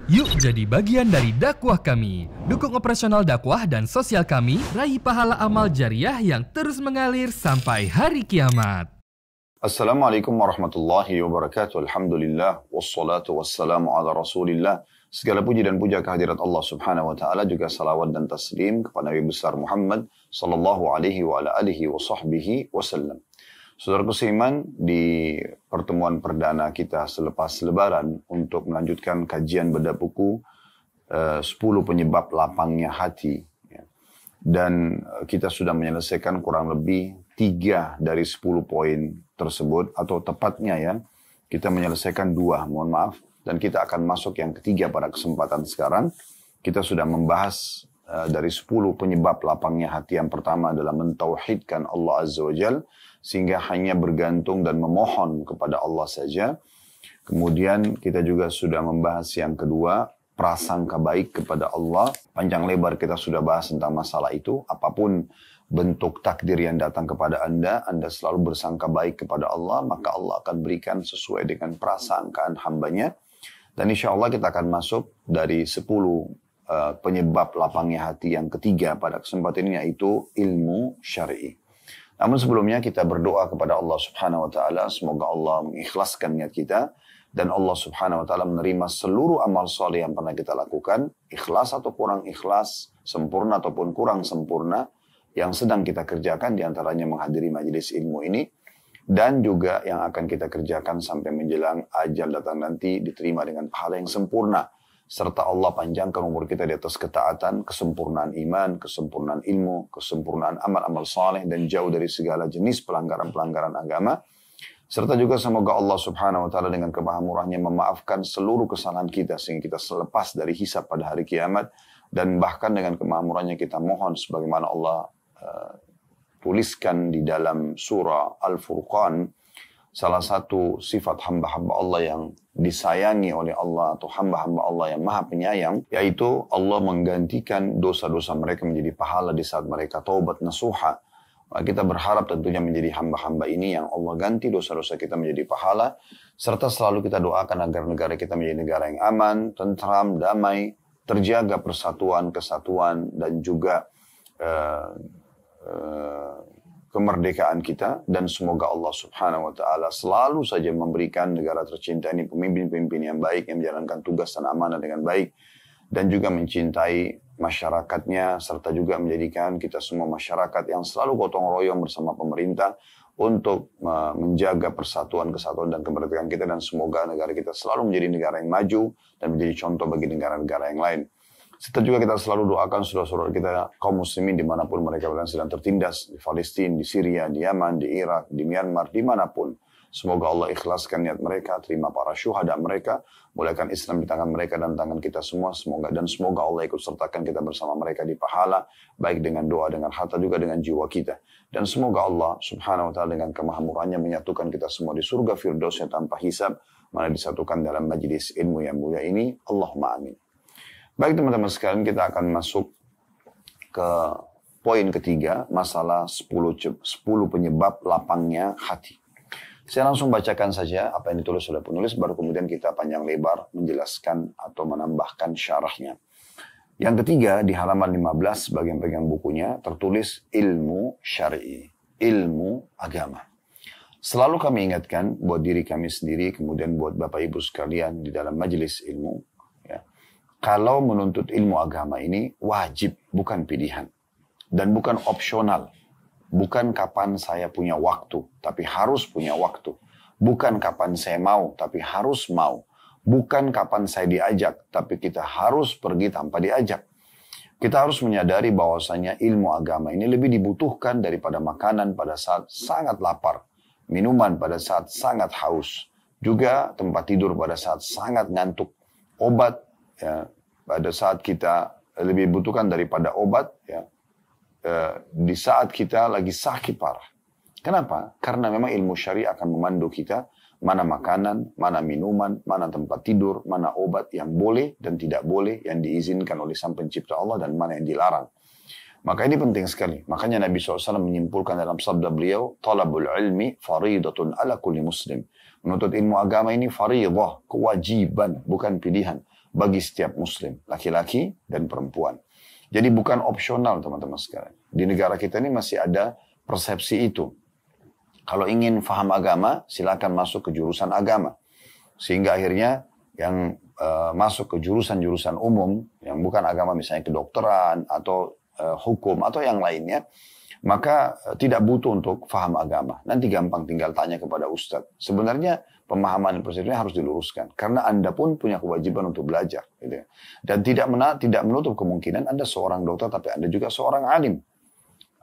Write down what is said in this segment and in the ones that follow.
Yuk jadi bagian dari dakwah kami. Dukung operasional dakwah dan sosial kami, raih pahala amal jariah yang terus mengalir sampai hari kiamat. Assalamualaikum warahmatullahi wabarakatuh. Alhamdulillah, wassalatu wassalamu ala rasulillah. Segala puji dan puja kehadirat Allah subhanahu wa ta'ala, juga salawat dan taslim kepada Nabi besar Muhammad sallallahu alaihi wa ala alihi wa sahbihi wasallam. Saudaraku seiman, di pertemuan perdana kita selepas lebaran untuk melanjutkan kajian bedah buku 10 penyebab lapangnya hati. Dan kita sudah menyelesaikan kurang lebih 3 dari 10 poin tersebut, atau tepatnya ya, kita menyelesaikan 2, mohon maaf. Dan kita akan masuk yang ketiga pada kesempatan sekarang. Kita sudah membahas dari 10 penyebab lapangnya hati. Yang pertama adalah mentauhidkan Allah Azza wa Jalla, sehingga hanya bergantung dan memohon kepada Allah saja. Kemudian kita juga sudah membahas yang kedua, prasangka baik kepada Allah. Panjang lebar kita sudah bahas tentang masalah itu. Apapun bentuk takdir yang datang kepada Anda selalu bersangka baik kepada Allah, maka Allah akan berikan sesuai dengan prasangkaan hambanya. Dan insya Allah kita akan masuk dari 10 penyebab lapangnya hati yang ketiga pada kesempatan ini, yaitu ilmu syar'i. Namun sebelumnya kita berdoa kepada Allah subhanahu wa ta'ala, semoga Allah mengikhlaskan niat kita, dan Allah subhanahu wa ta'ala menerima seluruh amal soleh yang pernah kita lakukan, ikhlas atau kurang ikhlas, sempurna ataupun kurang sempurna, yang sedang kita kerjakan, diantaranya menghadiri majelis ilmu ini, dan juga yang akan kita kerjakan sampai menjelang ajal datang nanti, diterima dengan pahala yang sempurna. Serta Allah panjangkan umur kita di atas ketaatan, kesempurnaan iman, kesempurnaan ilmu, kesempurnaan amal-amal saleh, dan jauh dari segala jenis pelanggaran-pelanggaran agama. Serta juga semoga Allah subhanahu wa ta'ala dengan kemahamurahnya memaafkan seluruh kesalahan kita, sehingga kita selepas dari hisab pada hari kiamat. Dan bahkan dengan kemahamurahnya kita mohon, sebagaimana Allah tuliskan di dalam surah Al-Furqan, salah satu sifat hamba-hamba Allah yang disayangi oleh Allah, atau hamba-hamba Allah yang maha penyayang, yaitu Allah menggantikan dosa-dosa mereka menjadi pahala di saat mereka taubat nasuha. Kita berharap tentunya menjadi hamba-hamba ini yang Allah ganti dosa-dosa kita menjadi pahala, serta selalu kita doakan agar negara kita menjadi negara yang aman, tentram, damai, terjaga persatuan, kesatuan, dan juga kemerdekaan kita. Dan semoga Allah subhanahu wa ta'ala selalu saja memberikan negara tercinta ini pemimpin-pemimpin yang baik, yang menjalankan tugas dan amanah dengan baik, dan juga mencintai masyarakatnya, serta juga menjadikan kita semua masyarakat yang selalu gotong royong bersama pemerintah untuk menjaga persatuan, kesatuan, dan kemerdekaan kita. Dan semoga negara kita selalu menjadi negara yang maju dan menjadi contoh bagi negara-negara yang lain. Serta juga kita selalu doakan saudara-saudara kita kaum muslimin dimanapun mereka sedang tertindas, di Palestina, di Syria, di Yaman, di Irak, di Myanmar, dimanapun. Semoga Allah ikhlaskan niat mereka, terima para syuhada mereka, mulakan Islam di tangan mereka dan tangan kita semua. Semoga Allah ikut sertakan kita bersama mereka di pahala, baik dengan doa, dengan harta, juga dengan jiwa kita. Dan semoga Allah subhanahu wa ta'ala dengan kemahamurahnya menyatukan kita semua di surga firdausnya tanpa hisab, mana disatukan dalam majlis ilmu yang mulia ini. Allahumma amin. Baik teman-teman sekalian, kita akan masuk ke poin ketiga, masalah 10 penyebab lapangnya hati. Saya langsung bacakan saja apa yang ditulis oleh penulis, baru kemudian kita panjang lebar menjelaskan atau menambahkan syarahnya. Yang ketiga, di halaman 15 bagian pegang bukunya, tertulis ilmu syar'i, ilmu agama. Selalu kami ingatkan buat diri kami sendiri, kemudian buat Bapak Ibu sekalian di dalam majelis ilmu, kalau menuntut ilmu agama ini wajib, bukan pilihan. Dan bukan opsional. Bukan kapan saya punya waktu, tapi harus punya waktu. Bukan kapan saya mau, tapi harus mau. Bukan kapan saya diajak, tapi kita harus pergi tanpa diajak. Kita harus menyadari bahwasanya ilmu agama ini lebih dibutuhkan daripada makanan pada saat sangat lapar. Minuman pada saat sangat haus. Juga tempat tidur pada saat sangat ngantuk. Obat, ya, pada saat kita lebih butuhkan daripada obat, ya, di saat kita lagi sakit parah. Kenapa? Karena memang ilmu syari akan memandu kita mana makanan, mana minuman, mana tempat tidur, mana obat yang boleh dan tidak boleh, yang diizinkan oleh Sang Pencipta Allah dan mana yang dilarang. Maka ini penting sekali. Makanya Nabi SAW menyimpulkan dalam sabda beliau, talabul ilmi faridatun ala kulli muslim. Menuntut ilmu agama ini faridah, kewajiban, bukan pilihan. bagi setiap muslim, laki-laki dan perempuan. Jadi bukan opsional teman-teman sekalian. Di negara kita ini masih ada persepsi itu. Kalau ingin faham agama, silakan masuk ke jurusan agama. Sehingga akhirnya yang masuk ke jurusan-jurusan umum, yang bukan agama misalnya kedokteran atau hukum atau yang lainnya, maka tidak butuh untuk faham agama. Nanti gampang tinggal tanya kepada ustadz. Sebenarnya pemahaman persepsinya harus diluruskan. Karena Anda pun punya kewajiban untuk belajar. Gitu ya. Dan tidak menutup kemungkinan Anda seorang dokter, tapi Anda juga seorang alim.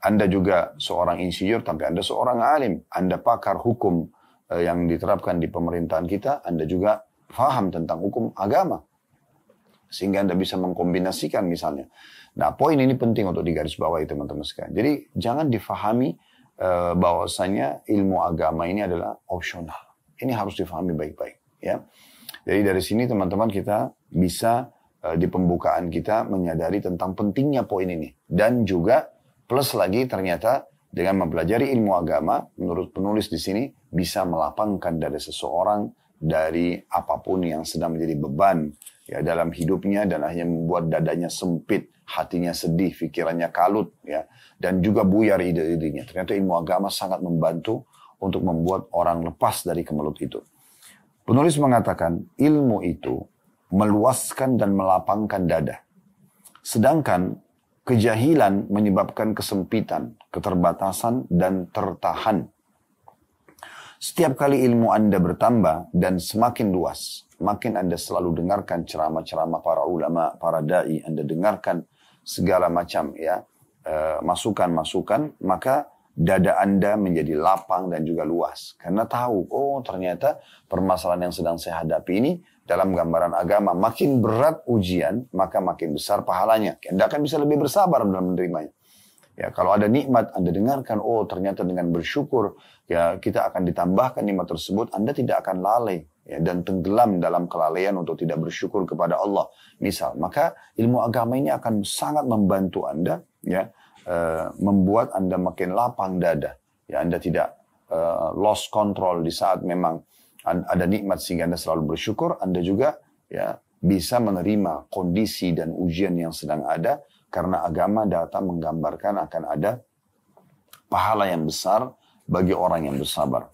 Anda juga seorang insinyur, tapi Anda seorang alim. Anda pakar hukum yang diterapkan di pemerintahan kita, Anda juga faham tentang hukum agama. Sehingga Anda bisa mengkombinasikan misalnya. Nah, poin ini penting untuk digarisbawahi teman-teman sekalian. Jadi jangan difahami bahwasanya ilmu agama ini adalah opsional. Ini harus difahami baik-baik. Ya. Jadi dari sini teman-teman kita bisa di pembukaan kita menyadari tentang pentingnya poin ini. Dan juga plus lagi ternyata dengan mempelajari ilmu agama, menurut penulis di sini bisa melapangkan dada seseorang dari apapun yang sedang menjadi beban ya dalam hidupnya dan akhirnya membuat dadanya sempit, hatinya sedih, pikirannya kalut ya dan juga buyar ide-idenya. Ternyata ilmu agama sangat membantu untuk membuat orang lepas dari kemelut itu. Penulis mengatakan ilmu itu meluaskan dan melapangkan dada. Sedangkan kejahilan menyebabkan kesempitan, keterbatasan dan tertahan. Setiap kali ilmu Anda bertambah dan semakin luas, makin Anda selalu dengarkan ceramah-ceramah para ulama, para da'i, Anda dengarkan segala macam ya masukan-masukan, maka dada Anda menjadi lapang dan juga luas. Karena tahu, oh ternyata permasalahan yang sedang saya hadapi ini dalam gambaran agama, makin berat ujian, maka makin besar pahalanya. Anda akan bisa lebih bersabar dalam menerimanya. Ya, kalau ada nikmat, Anda dengarkan, oh ternyata dengan bersyukur, ya kita akan ditambahkan nikmat tersebut, Anda tidak akan lalai ya, dan tenggelam dalam kelalaian untuk tidak bersyukur kepada Allah. Misal, maka ilmu agama ini akan sangat membantu Anda, ya, membuat Anda makin lapang dada. Ya, Anda tidak lost control di saat memang ada nikmat sehingga Anda selalu bersyukur. Anda juga ya bisa menerima kondisi dan ujian yang sedang ada. Karena agama datang menggambarkan akan ada pahala yang besar bagi orang yang bersabar.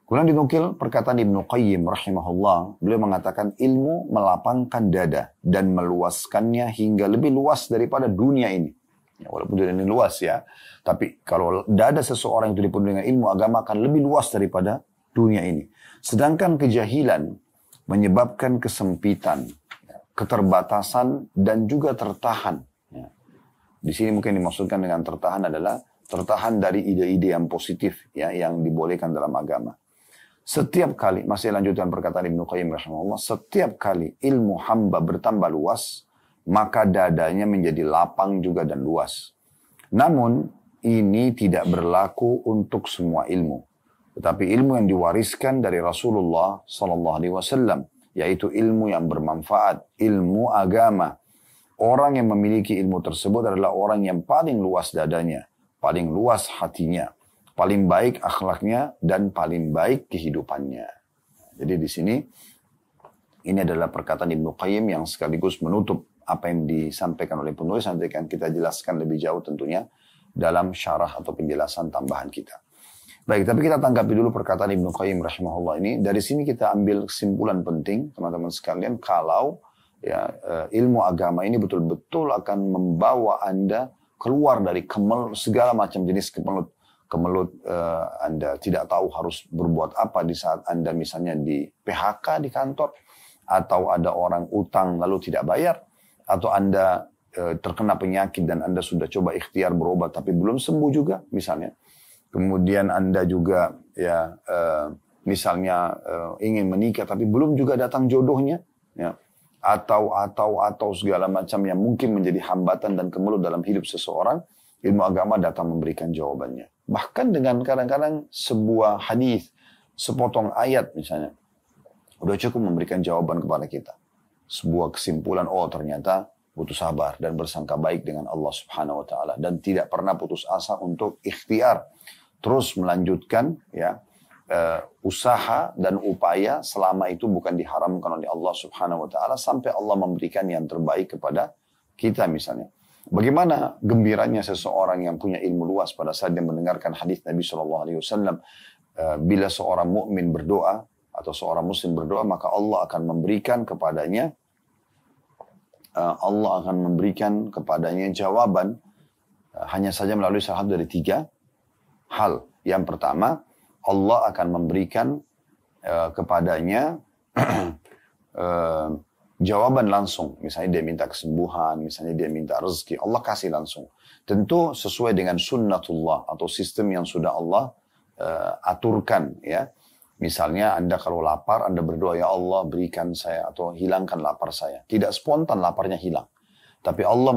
Kemudian dinukil perkataan Ibnu Qayyim rahimahullah. Beliau mengatakan ilmu melapangkan dada dan meluaskannya hingga lebih luas daripada dunia ini. Ya, walaupun dunia ini luas ya. Tapi kalau dada seseorang itu dipenuhi dengan ilmu agama akan lebih luas daripada dunia ini. Sedangkan kejahilan menyebabkan kesempitan, keterbatasan dan juga tertahan. Di sini mungkin dimaksudkan dengan tertahan adalah tertahan dari ide-ide yang positif ya yang dibolehkan dalam agama. Setiap kali, masih lanjutkan perkataan Ibnu Qayyim rahimahullah, setiap kali ilmu hamba bertambah luas, maka dadanya menjadi lapang juga dan luas. Namun ini tidak berlaku untuk semua ilmu, tetapi ilmu yang diwariskan dari Rasulullah sallallahu alaihi wasallam, yaitu ilmu yang bermanfaat, ilmu agama. Orang yang memiliki ilmu tersebut adalah orang yang paling luas dadanya, paling luas hatinya, paling baik akhlaknya, dan paling baik kehidupannya. Jadi di sini, ini adalah perkataan Ibnu Qayyim yang sekaligus menutup apa yang disampaikan oleh penulis. Nanti akan kita jelaskan lebih jauh tentunya dalam syarah atau penjelasan tambahan kita. Baik, tapi kita tanggapi dulu perkataan Ibnu Qayyim rahimahullah ini. Dari sini kita ambil kesimpulan penting, teman-teman sekalian, kalau ya, ilmu agama ini betul-betul akan membawa Anda keluar dari segala macam jenis kemelut Anda tidak tahu harus berbuat apa di saat Anda misalnya di PHK di kantor, atau ada orang utang lalu tidak bayar, atau Anda terkena penyakit dan Anda sudah coba ikhtiar berobat tapi belum sembuh juga misalnya. Kemudian Anda juga ya misalnya ingin menikah tapi belum juga datang jodohnya ya. Atau segala macam yang mungkin menjadi hambatan dan kemelut dalam hidup seseorang, ilmu agama datang memberikan jawabannya. Bahkan dengan kadang-kadang sebuah hadis, sepotong ayat misalnya, udah cukup memberikan jawaban kepada kita. Sebuah kesimpulan, oh ternyata butuh sabar dan bersangka baik dengan Allah Subhanahu wa taala dan tidak pernah putus asa untuk ikhtiar, terus melanjutkan ya usaha dan upaya selama itu bukan diharamkan oleh Allah Subhanahu wa taala sampai Allah memberikan yang terbaik kepada kita misalnya. Bagaimana gembiranya seseorang yang punya ilmu luas pada saat dia mendengarkan hadis Nabi Shallallahu Alaihi Wasallam, bila seorang mukmin berdoa atau seorang muslim berdoa, maka Allah akan memberikan kepadanya jawaban hanya saja melalui salah satu dari 3 hal. Yang pertama, Allah akan memberikan kepadanya jawaban langsung. Misalnya dia minta kesembuhan, misalnya dia minta rezeki, Allah kasih langsung. Tentu sesuai dengan sunnatullah atau sistem yang sudah Allah aturkan, ya. Misalnya Anda kalau lapar, Anda berdoa, ya Allah berikan saya atau hilangkan lapar saya. Tidak spontan laparnya hilang. Tapi Allah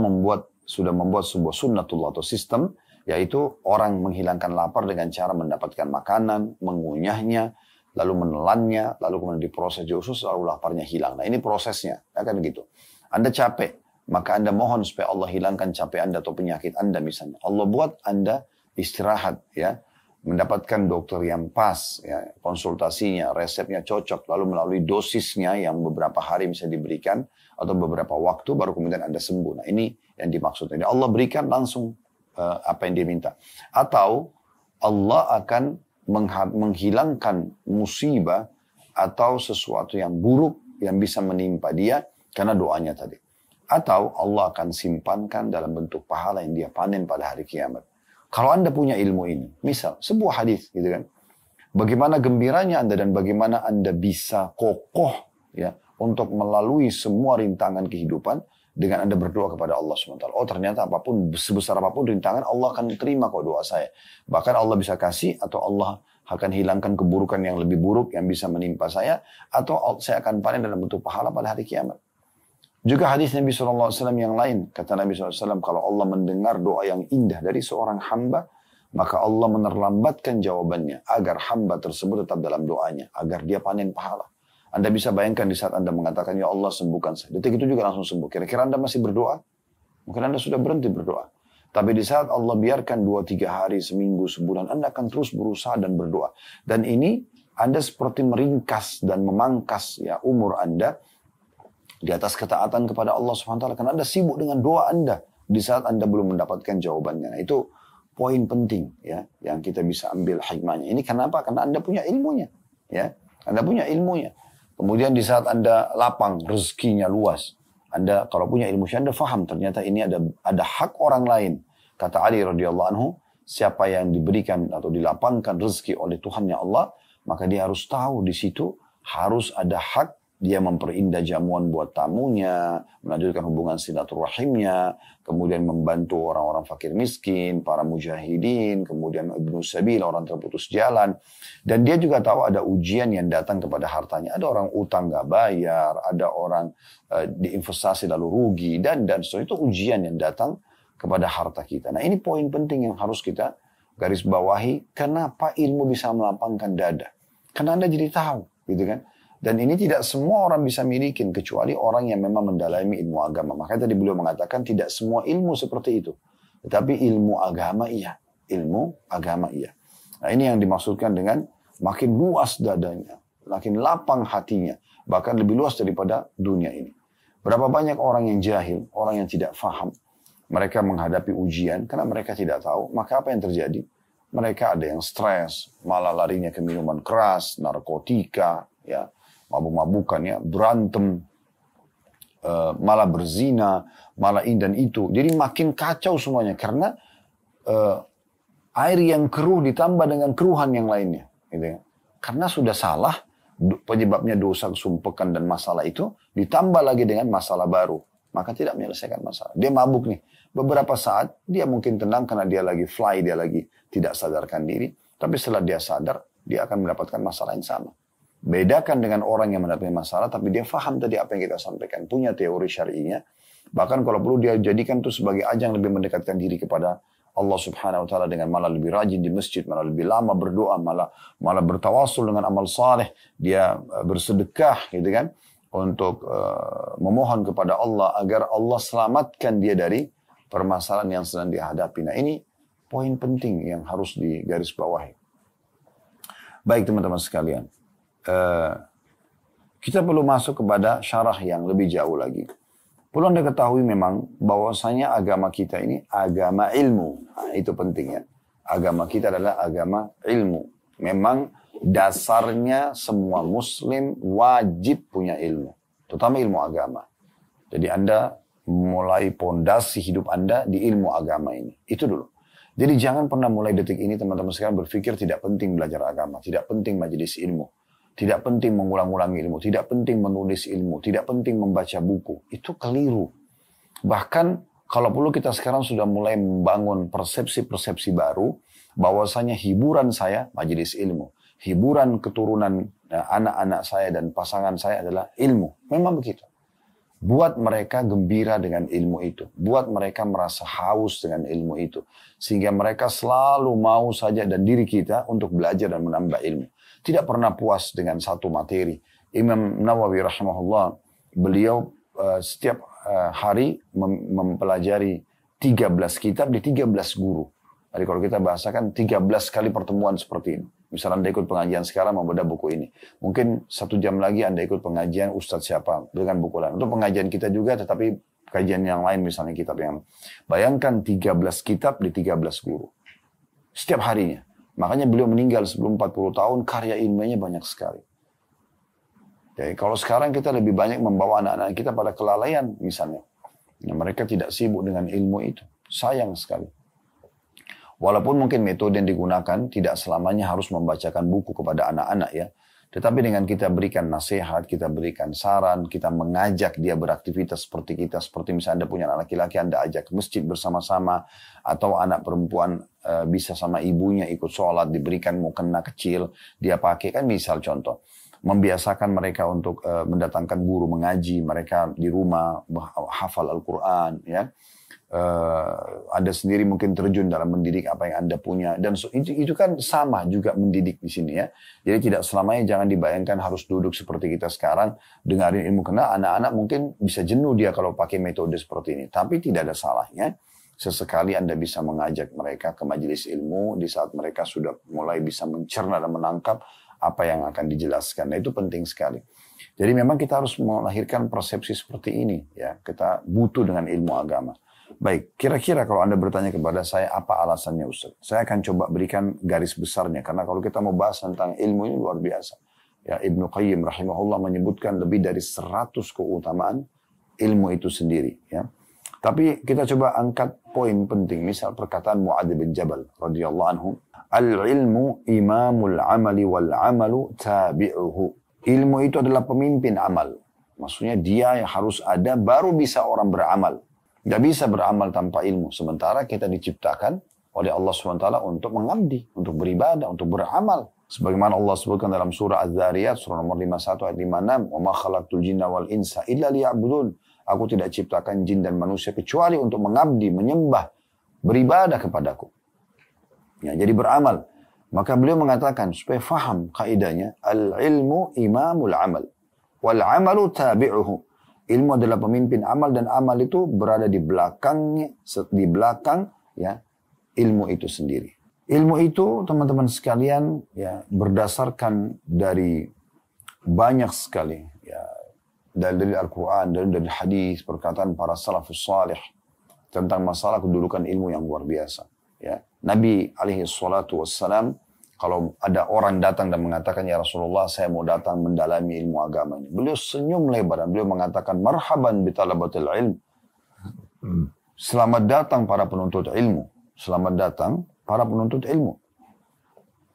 sudah membuat sebuah sunnatullah atau sistem, yaitu orang menghilangkan lapar dengan cara mendapatkan makanan, mengunyahnya, lalu menelannya, lalu kemudian diproses di usus, lalu laparnya hilang. Nah ini prosesnya, kan gitu. Anda capek, maka Anda mohon supaya Allah hilangkan capek Anda atau penyakit Anda misalnya. Allah buat Anda istirahat, ya, mendapatkan dokter yang pas, ya, konsultasinya, resepnya cocok, lalu melalui dosisnya yang beberapa hari bisa diberikan, atau beberapa waktu baru kemudian Anda sembuh. Nah ini yang dimaksud. Jadi Allah berikan langsung apa yang dia minta. Atau Allah akan menghilangkan musibah atau sesuatu yang buruk yang bisa menimpa dia karena doanya tadi. Atau Allah akan simpankan dalam bentuk pahala yang dia panen pada hari kiamat. Kalau Anda punya ilmu ini, misal sebuah hadis gitu kan, bagaimana gembiranya Anda dan bagaimana Anda bisa kokoh, ya, untuk melalui semua rintangan kehidupan dengan Anda berdoa kepada Allah SWT. Oh ternyata apapun, sebesar apapun rintangan, Allah akan terima kok doa saya. Bahkan Allah bisa kasih, atau Allah akan hilangkan keburukan yang lebih buruk yang bisa menimpa saya, atau saya akan panen dalam bentuk pahala pada hari kiamat. Juga hadis Nabi SAW yang lain, kata Nabi SAW, kalau Allah mendengar doa yang indah dari seorang hamba, maka Allah menerlambatkan jawabannya, agar hamba tersebut tetap dalam doanya, agar dia panen pahala. Anda bisa bayangkan di saat Anda mengatakan, ya Allah sembuhkan saya. Detik itu juga langsung sembuh. Kira-kira Anda masih berdoa? Mungkin Anda sudah berhenti berdoa. Tapi di saat Allah biarkan 2-3 hari, seminggu, sebulan, Anda akan terus berusaha dan berdoa. Dan ini Anda seperti meringkas dan memangkas, ya, umur Anda di atas ketaatan kepada Allah SWT. Karena Anda sibuk dengan doa Anda di saat Anda belum mendapatkan jawabannya. Nah, itu poin penting, ya, yang kita bisa ambil hikmahnya. Ini kenapa? Karena Anda punya ilmunya, ya. Anda punya ilmunya. Kemudian di saat Anda lapang, rezekinya luas, Anda kalau punya ilmu, Anda faham ternyata ini ada hak orang lain. Kata Ali radhiyallahu anhu, siapa yang diberikan atau dilapangkan rezeki oleh Tuhannya Allah, maka dia harus tahu di situ harus ada hak dia memperindah jamuan buat tamunya, melanjutkan hubungan silaturahimnya, kemudian membantu orang-orang fakir miskin, para mujahidin, kemudian ibnu sabil, orang terputus jalan. Dan dia juga tahu ada ujian yang datang kepada hartanya. Ada orang utang gak bayar, ada orang diinvestasi lalu rugi, dan seterusnya. Itu ujian yang datang kepada harta kita. Nah ini poin penting yang harus kita garis bawahi. Kenapa ilmu bisa melapangkan dada? Karena Anda jadi tahu, gitu kan? Dan ini tidak semua orang bisa milikin, kecuali orang yang memang mendalami ilmu agama. Makanya tadi beliau mengatakan tidak semua ilmu seperti itu. Tetapi ilmu agama iya. Ilmu agama iya. Nah ini yang dimaksudkan dengan makin luas dadanya, makin lapang hatinya. Bahkan lebih luas daripada dunia ini. Berapa banyak orang yang jahil, orang yang tidak faham. Mereka menghadapi ujian karena mereka tidak tahu. Maka apa yang terjadi? Mereka ada yang stres, malah larinya ke minuman keras, narkotika, ya, mabuk-mabukan, ya, berantem, malah berzina, malah ini dan itu. Jadi makin kacau semuanya karena air yang keruh ditambah dengan keruhan yang lainnya. Gitu ya. Karena sudah salah, penyebabnya dosa, kesumpekan dan masalah itu, ditambah lagi dengan masalah baru. Maka tidak menyelesaikan masalah. Dia mabuk nih. Beberapa saat dia mungkin tenang karena dia lagi fly, dia lagi tidak sadarkan diri. Tapi setelah dia sadar, dia akan mendapatkan masalah yang sama. Bedakan dengan orang yang mendapat masalah, tapi dia faham tadi apa yang kita sampaikan. Punya teori syar'inya. Bahkan kalau perlu dia jadikan itu sebagai ajang lebih mendekatkan diri kepada Allah Subhanahu Wa Taala dengan malah lebih rajin di masjid, malah lebih lama berdoa, malah bertawasul dengan amal saleh. Dia bersedekah, gitu kan, untuk memohon kepada Allah agar Allah selamatkan dia dari permasalahan yang sedang dihadapi. Nah ini poin penting yang harus digarisbawahi. Baik teman-teman sekalian. Kita perlu masuk kepada syarah yang lebih jauh lagi. Perlu Anda ketahui memang bahwasanya agama kita ini agama ilmu. Nah, itu penting ya. Agama kita adalah agama ilmu. Memang dasarnya semua muslim wajib punya ilmu. Terutama ilmu agama. Jadi Anda mulai pondasi hidup Anda di ilmu agama ini. Itu dulu. Jadi jangan pernah mulai detik ini teman-teman sekalian berpikir tidak penting belajar agama. Tidak penting majelis ilmu. Tidak penting mengulang-ulang ilmu, tidak penting menulis ilmu, tidak penting membaca buku. Itu keliru. Bahkan kalau perlu kita sekarang sudah mulai membangun persepsi-persepsi baru, bahwasanya hiburan saya majelis ilmu. Hiburan keturunan anak-anak saya dan pasangan saya adalah ilmu. Memang begitu. Buat mereka gembira dengan ilmu itu. Buat mereka merasa haus dengan ilmu itu. Sehingga mereka selalu mau saja dan diri kita untuk belajar dan menambah ilmu. Tidak pernah puas dengan satu materi. Imam Nawawi rahimahullah, beliau setiap hari mempelajari 13 kitab di 13 guru. Jadi kalau kita bahasakan 13 kali pertemuan seperti ini. Misalnya Anda ikut pengajian sekarang membedah buku ini. Mungkin 1 jam lagi Anda ikut pengajian Ustadz siapa dengan buku lain. Untuk pengajian kita juga tetapi kajian yang lain misalnya kitab yang. Bayangkan 13 kitab di 13 guru. Setiap harinya. Makanya beliau meninggal sebelum 40 tahun, karya ilmunya banyak sekali. Jadi kalau sekarang kita lebih banyak membawa anak-anak kita pada kelalaian misalnya. Nah, mereka tidak sibuk dengan ilmu itu. Sayang sekali. Walaupun mungkin metode yang digunakan tidak selamanya harus membacakan buku kepada anak-anak ya. Tetapi dengan kita berikan nasihat, kita berikan saran, kita mengajak dia beraktivitas seperti kita. Seperti misalnya Anda punya anak laki-laki, Anda ajak ke masjid bersama-sama. Atau anak perempuan bisa sama ibunya ikut sholat, diberikan mukena kecil, dia pakai. Kan misal contoh. Membiasakan mereka untuk mendatangkan guru mengaji, mereka di rumah hafal Al-Quran ya. Anda sendiri mungkin terjun dalam mendidik apa yang Anda punya dan itu kan sama juga mendidik di sini ya. Jadi tidak selamanya jangan dibayangkan harus duduk seperti kita sekarang dengarin ilmu, karena anak-anak mungkin bisa jenuh dia kalau pakai metode seperti ini. Tapi tidak ada salahnya sesekali Anda bisa mengajak mereka ke majelis ilmu di saat mereka sudah mulai bisa mencerna dan menangkap apa yang akan dijelaskan. Nah, itu penting sekali. Jadi memang kita harus melahirkan persepsi seperti ini ya. Kita butuh dengan ilmu agama. Baik, kira-kira kalau Anda bertanya kepada saya apa alasannya Ustaz? Saya akan coba berikan garis besarnya. Karena kalau kita mau bahas tentang ilmu ini luar biasa. Ya, Ibnu Qayyim rahimahullah menyebutkan lebih dari 100 keutamaan ilmu itu sendiri. Ya. Tapi kita coba angkat poin penting. Misal perkataan Mu'adz bin Jabal radhiyallahu anhu. Al-ilmu imamul amali wal amalu tabi'uhu. Ilmu itu adalah pemimpin amal. Maksudnya dia yang harus ada baru bisa orang beramal. Gak bisa beramal tanpa ilmu. Sementara kita diciptakan oleh Allah SWT untuk mengabdi, untuk beribadah, untuk beramal. Sebagaimana Allah sebutkan dalam surah Az-Zariyat, surah nomor 51 ayat 56. وَمَا خَلَقْتُ الْجِنَّ وَالْإِنسَ إِلَّا لِيَعْبُدُونَ. Aku tidak ciptakan jin dan manusia kecuali untuk mengabdi, menyembah, beribadah kepadaku. Ya, jadi beramal. Maka beliau mengatakan supaya faham kaidahnya, al-ilmu imamul amal, wal amalu tabi'uhu. Ilmu adalah pemimpin amal dan amal itu berada di belakangnya, di belakang ya ilmu itu sendiri. Ilmu itu teman-teman sekalian ya berdasarkan dari banyak sekali ya dari Al-Quran, dari hadis, perkataan para salafus salih tentang masalah kedudukan ilmu yang luar biasa. Ya, Nabi alaihi salatu wassalam, kalau ada orang datang dan mengatakan, ya Rasulullah, saya mau datang mendalami ilmu agama ini. Beliau senyum lebar dan beliau mengatakan, marhaban bitalabatil ilm. Selamat datang para penuntut ilmu. Selamat datang para penuntut ilmu.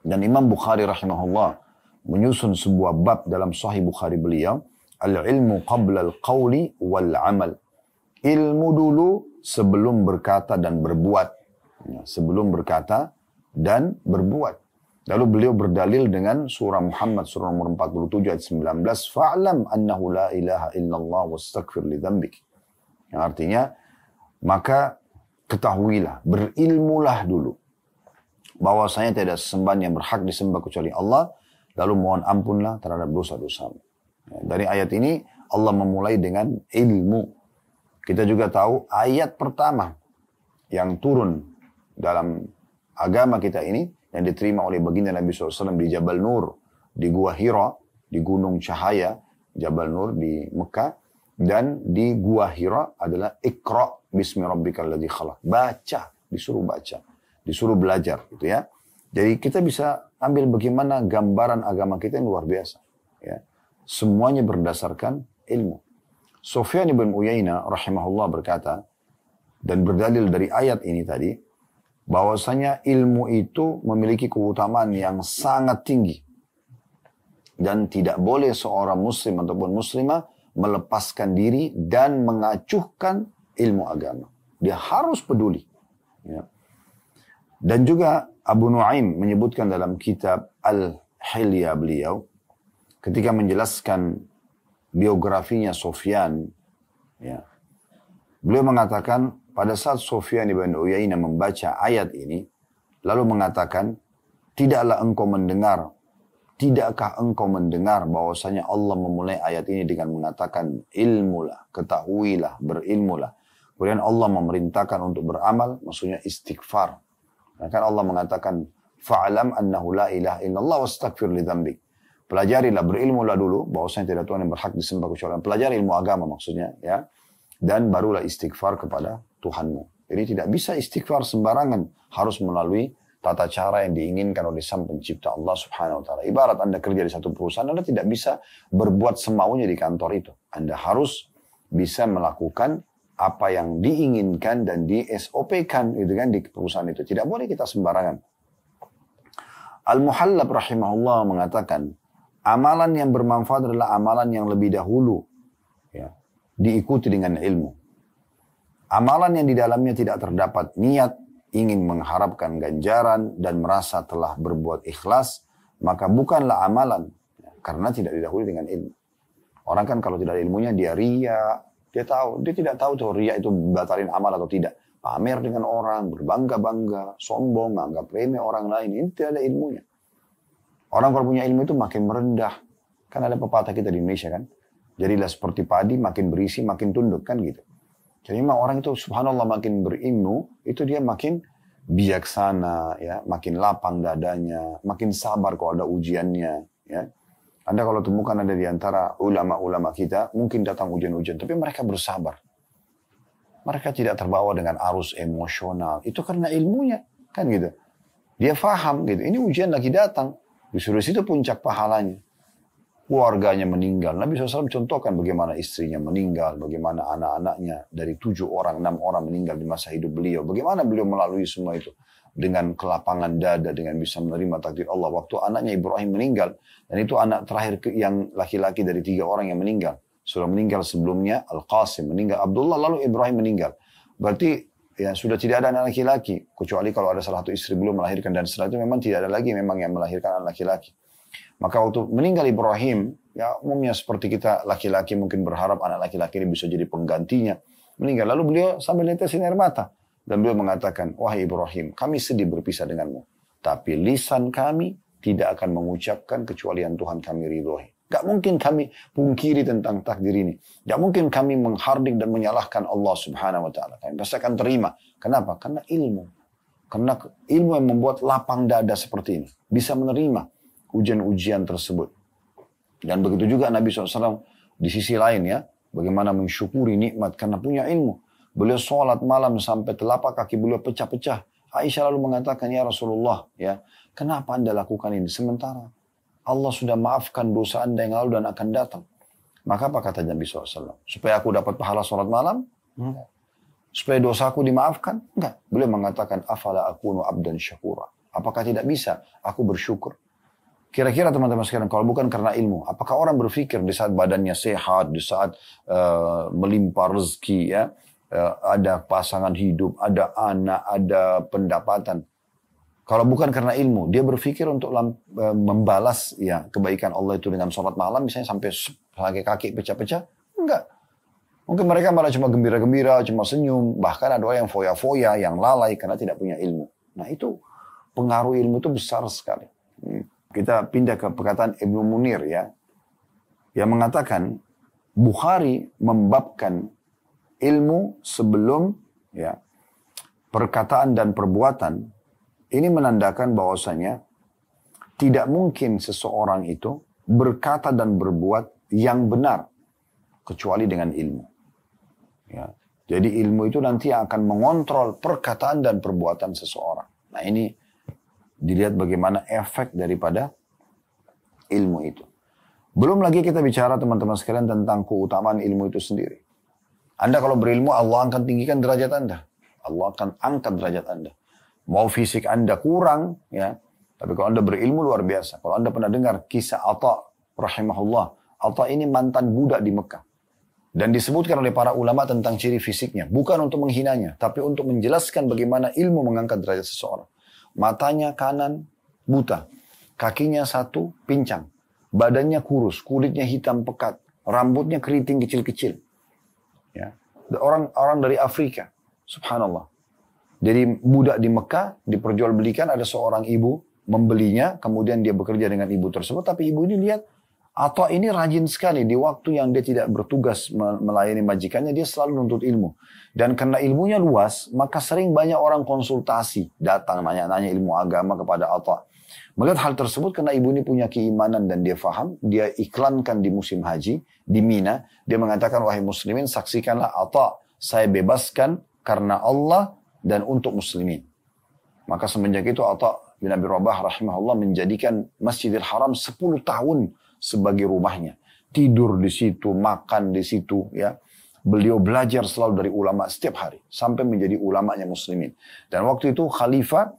Dan Imam Bukhari rahimahullah menyusun sebuah bab dalam Sahih Bukhari beliau, al-ilmu qabla al-qawli wal-amal. Ilmu dulu sebelum berkata dan berbuat. Ya, sebelum berkata dan berbuat. Lalu beliau berdalil dengan surah Muhammad surah nomor 47 ayat 19, fa'lam annahu la ilaha illallah wastaghfir li dzambik. Yang artinya maka ketahuilah, berilmulah dulu bahwasanya tidak sesembahan yang berhak disembah kecuali Allah, lalu mohon ampunlah terhadap dosa-dosamu. Ya, dari ayat ini Allah memulai dengan ilmu. Kita juga tahu ayat pertama yang turun dalam agama kita ini yang diterima oleh baginda Nabi SAW di Jabal Nur, di Gua Hira, di Gunung Cahaya, Jabal Nur di Mekah, dan di Gua Hira adalah Iqra bismi rabbikal ladzi khalaq. Baca, disuruh belajar gitu ya. Jadi kita bisa ambil bagaimana gambaran agama kita yang luar biasa. Ya. Semuanya berdasarkan ilmu. Sufyan ibn Uyainah rahimahullah berkata, dan berdalil dari ayat ini tadi, bahwasanya ilmu itu memiliki keutamaan yang sangat tinggi. Dan tidak boleh seorang muslim ataupun muslimah melepaskan diri dan mengacuhkan ilmu agama. Dia harus peduli. Ya. Dan juga Abu Nuaim menyebutkan dalam kitab Al-Hilya beliau, ketika menjelaskan biografinya Sufyan, ya, beliau mengatakan, pada saat Sufyan ibn Uyainah membaca ayat ini, lalu mengatakan, tidakkah engkau mendengar bahwasanya Allah memulai ayat ini dengan mengatakan, ilmulah, ketahuilah, berilmulah. Kemudian Allah memerintahkan untuk beramal, maksudnya istighfar. Nah, kan Allah mengatakan, fa'alam annahu la ilaha illallah wastaghfir li dzambik. Pelajarilah, berilmulah dulu, bahwasanya tidak Tuhan yang berhak disembah kecuali Allah. Pelajari ilmu agama maksudnya, ya. Dan barulah istighfar kepada Tuhanmu. Jadi tidak bisa istighfar sembarangan. Harus melalui tata cara yang diinginkan oleh Sang Pencipta Allah Subhanahu wa Ta'ala. Ibarat Anda kerja di satu perusahaan, Anda tidak bisa berbuat semaunya di kantor itu. Anda harus bisa melakukan apa yang diinginkan dan di SOP-kan gitu kan, di perusahaan itu. Tidak boleh kita sembarangan. Al-Muhallab rahimahullah mengatakan, amalan yang bermanfaat adalah amalan yang lebih dahulu, ya, diikuti dengan ilmu. Amalan yang di dalamnya tidak terdapat niat, ingin mengharapkan ganjaran, dan merasa telah berbuat ikhlas, maka bukanlah amalan, ya, karena tidak didahului dengan ilmu. Orang kan kalau tidak ada ilmunya, dia ria, dia tidak tahu tuh ria itu batalin amal atau tidak. Pamer dengan orang, berbangga-bangga, sombong, menganggap remeh orang lain, ini tidak ada ilmunya. Orang kalau punya ilmu itu makin merendah. Kan ada pepatah kita di Indonesia kan, jadilah seperti padi, makin berisi, makin tunduk kan gitu. Jadi memang orang itu subhanallah makin berilmu, itu dia makin bijaksana, ya, makin lapang dadanya, makin sabar kalau ada ujiannya. Ya. Anda kalau temukan ada di antara ulama-ulama kita, mungkin datang ujian-ujian, tapi mereka bersabar. Mereka tidak terbawa dengan arus emosional. Itu karena ilmunya, kan gitu. Dia faham gitu, ini ujian lagi datang. Disuruh situ puncak pahalanya. Keluarganya meninggal. Nabi SAW contohkan bagaimana istrinya meninggal, bagaimana anak-anaknya dari 7 orang, 6 orang meninggal di masa hidup beliau. Bagaimana beliau melalui semua itu dengan kelapangan dada, dengan bisa menerima takdir Allah. Waktu anaknya Ibrahim meninggal, dan itu anak terakhir yang laki-laki dari 3 orang yang meninggal. Sudah meninggal sebelumnya Al-Qasim, meninggal Abdullah, lalu Ibrahim meninggal. Berarti ya sudah tidak ada anak laki-laki, kecuali kalau ada salah satu istri belum melahirkan, dan setelah itu memang tidak ada lagi memang yang melahirkan anak laki-laki. Maka waktu meninggal Ibrahim, ya umumnya seperti kita laki-laki mungkin berharap anak laki-laki ini bisa jadi penggantinya. Meninggal, lalu beliau sambil netesin air mata. Dan beliau mengatakan, wahai Ibrahim, kami sedih berpisah denganmu. Tapi lisan kami tidak akan mengucapkan kecuali yang Tuhan kami ridhoi. Gak mungkin kami pungkiri tentang takdir ini. Gak mungkin kami menghardik dan menyalahkan Allah Subhanahu wa Ta'ala. Kami pasti akan terima. Kenapa? Karena ilmu. Karena ilmu yang membuat lapang dada seperti ini. Bisa menerima ujian-ujian tersebut. Dan begitu juga Nabi SAW di sisi lain ya. Bagaimana mensyukuri nikmat karena punya ilmu. Beliau sholat malam sampai telapak kaki beliau pecah-pecah. Aisyah lalu mengatakan, ya Rasulullah, ya, kenapa Anda lakukan ini? Sementara Allah sudah maafkan dosa Anda yang lalu dan akan datang. Maka apa kata Nabi SAW? Supaya aku dapat pahala sholat malam? Enggak. Supaya dosaku dimaafkan? Enggak. Beliau mengatakan, afala akunu abdan syakura. Apakah tidak bisa aku bersyukur? Kira-kira teman-teman sekalian, kalau bukan karena ilmu, apakah orang berpikir di saat badannya sehat, di saat melimpah rezeki, ya, ada pasangan hidup, ada anak, ada pendapatan. Kalau bukan karena ilmu, dia berpikir untuk membalas ya kebaikan Allah itu dengan sholat malam, misalnya sampai kaki pecah-pecah. Enggak. Mungkin mereka malah cuma gembira-gembira, cuma senyum. Bahkan ada orang yang foya-foya, yang lalai karena tidak punya ilmu. Nah itu, pengaruh ilmu itu besar sekali. Kita pindah ke perkataan Ibnu Munir ya. Yang mengatakan, Bukhari membabkan ilmu sebelum ya perkataan dan perbuatan Ini menandakan bahwasanya tidak mungkin seseorang itu berkata dan berbuat yang benar kecuali dengan ilmu. Ya. Jadi ilmu itu nanti akan mengontrol perkataan dan perbuatan seseorang. Nah ini dilihat bagaimana efek daripada ilmu itu. Belum lagi kita bicara teman-teman sekalian tentang keutamaan ilmu itu sendiri. Anda kalau berilmu, Allah akan tinggikan derajat Anda. Allah akan angkat derajat Anda. Mau fisik Anda kurang, ya. Tapi kalau Anda berilmu luar biasa. Kalau Anda pernah dengar kisah Atha rahimahullah. Atha ini mantan budak di Mekah. Dan disebutkan oleh para ulama tentang ciri fisiknya. Bukan untuk menghinanya, tapi untuk menjelaskan bagaimana ilmu mengangkat derajat seseorang. Matanya kanan buta. Kakinya satu pincang. Badannya kurus, kulitnya hitam pekat. Rambutnya keriting kecil-kecil. Ya. Orang dari Afrika. Subhanallah. Jadi budak di Mekah diperjualbelikan, ada seorang ibu membelinya, kemudian dia bekerja dengan ibu tersebut, tapi ibu ini lihat, atau ini rajin sekali, di waktu yang dia tidak bertugas melayani majikannya, dia selalu nuntut ilmu. Dan karena ilmunya luas, maka sering banyak orang konsultasi, datang nanya-nanya ilmu agama kepada Atha. Melihat hal tersebut, karena ibu ini punya keimanan dan dia faham, dia iklankan di musim haji, di Mina, dia mengatakan, wahai muslimin, saksikanlah Atha, saya bebaskan karena Allah dan untuk muslimin. Maka semenjak itu Atha bin Abi Rabah rahimahullah menjadikan Masjidil Haram 10 tahun sebagai rumahnya. Tidur di situ, makan di situ, ya. Beliau belajar selalu dari ulama setiap hari sampai menjadi ulamanya muslimin. Dan waktu itu khalifah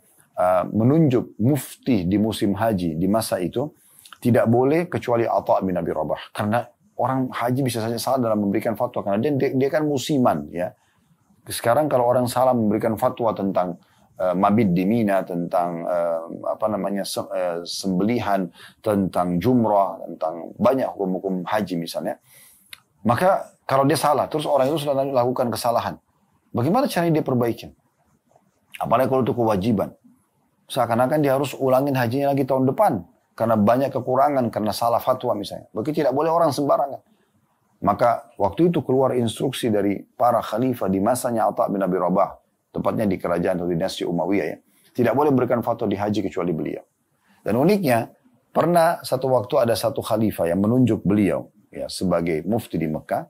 menunjuk mufti di musim haji di masa itu tidak boleh kecuali Atha bin Abi Rabah, karena orang haji bisa saja salah dalam memberikan fatwa karena dia kan musiman, ya. Sekarang kalau orang salah memberikan fatwa tentang mabit di Mina, tentang sembelihan, tentang jumrah, tentang banyak hukum-hukum haji misalnya, maka kalau dia salah, terus orang itu sudah lakukan kesalahan, bagaimana caranya dia perbaikin? Apalagi kalau itu kewajiban, seakan-akan dia harus ulangin hajinya lagi tahun depan karena banyak kekurangan, karena salah fatwa misalnya. Begitu tidak boleh orang sembarangan. Maka waktu itu keluar instruksi dari para khalifah di masanya Atha bin Abi Rabah, tepatnya di kerajaan atau dinasti Umayyah, ya. Tidak boleh berikan fatwa di haji kecuali beliau. Dan uniknya, pernah satu waktu ada satu khalifah yang menunjuk beliau, ya, sebagai mufti di Mekah,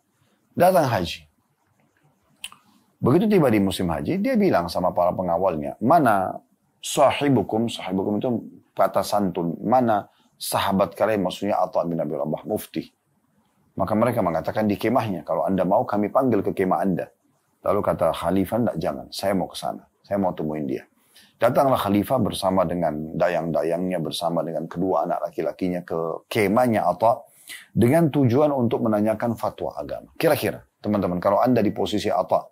datang haji. Begitu tiba di musim haji, dia bilang sama para pengawalnya, mana sahibukum itu kata santun, mana sahabat kalian, maksudnya Atha bin Abi Rabah, mufti. Maka mereka mengatakan di kemahnya, kalau anda mau kami panggil ke kemah anda. Lalu kata khalifah, enggak, jangan, saya mau ke sana, saya mau temuin dia. Datanglah khalifah bersama dengan dayang-dayangnya, bersama dengan kedua anak laki-lakinya ke kemahnya Atha, dengan tujuan untuk menanyakan fatwa agama. Kira-kira, teman-teman, kalau anda di posisi Atha,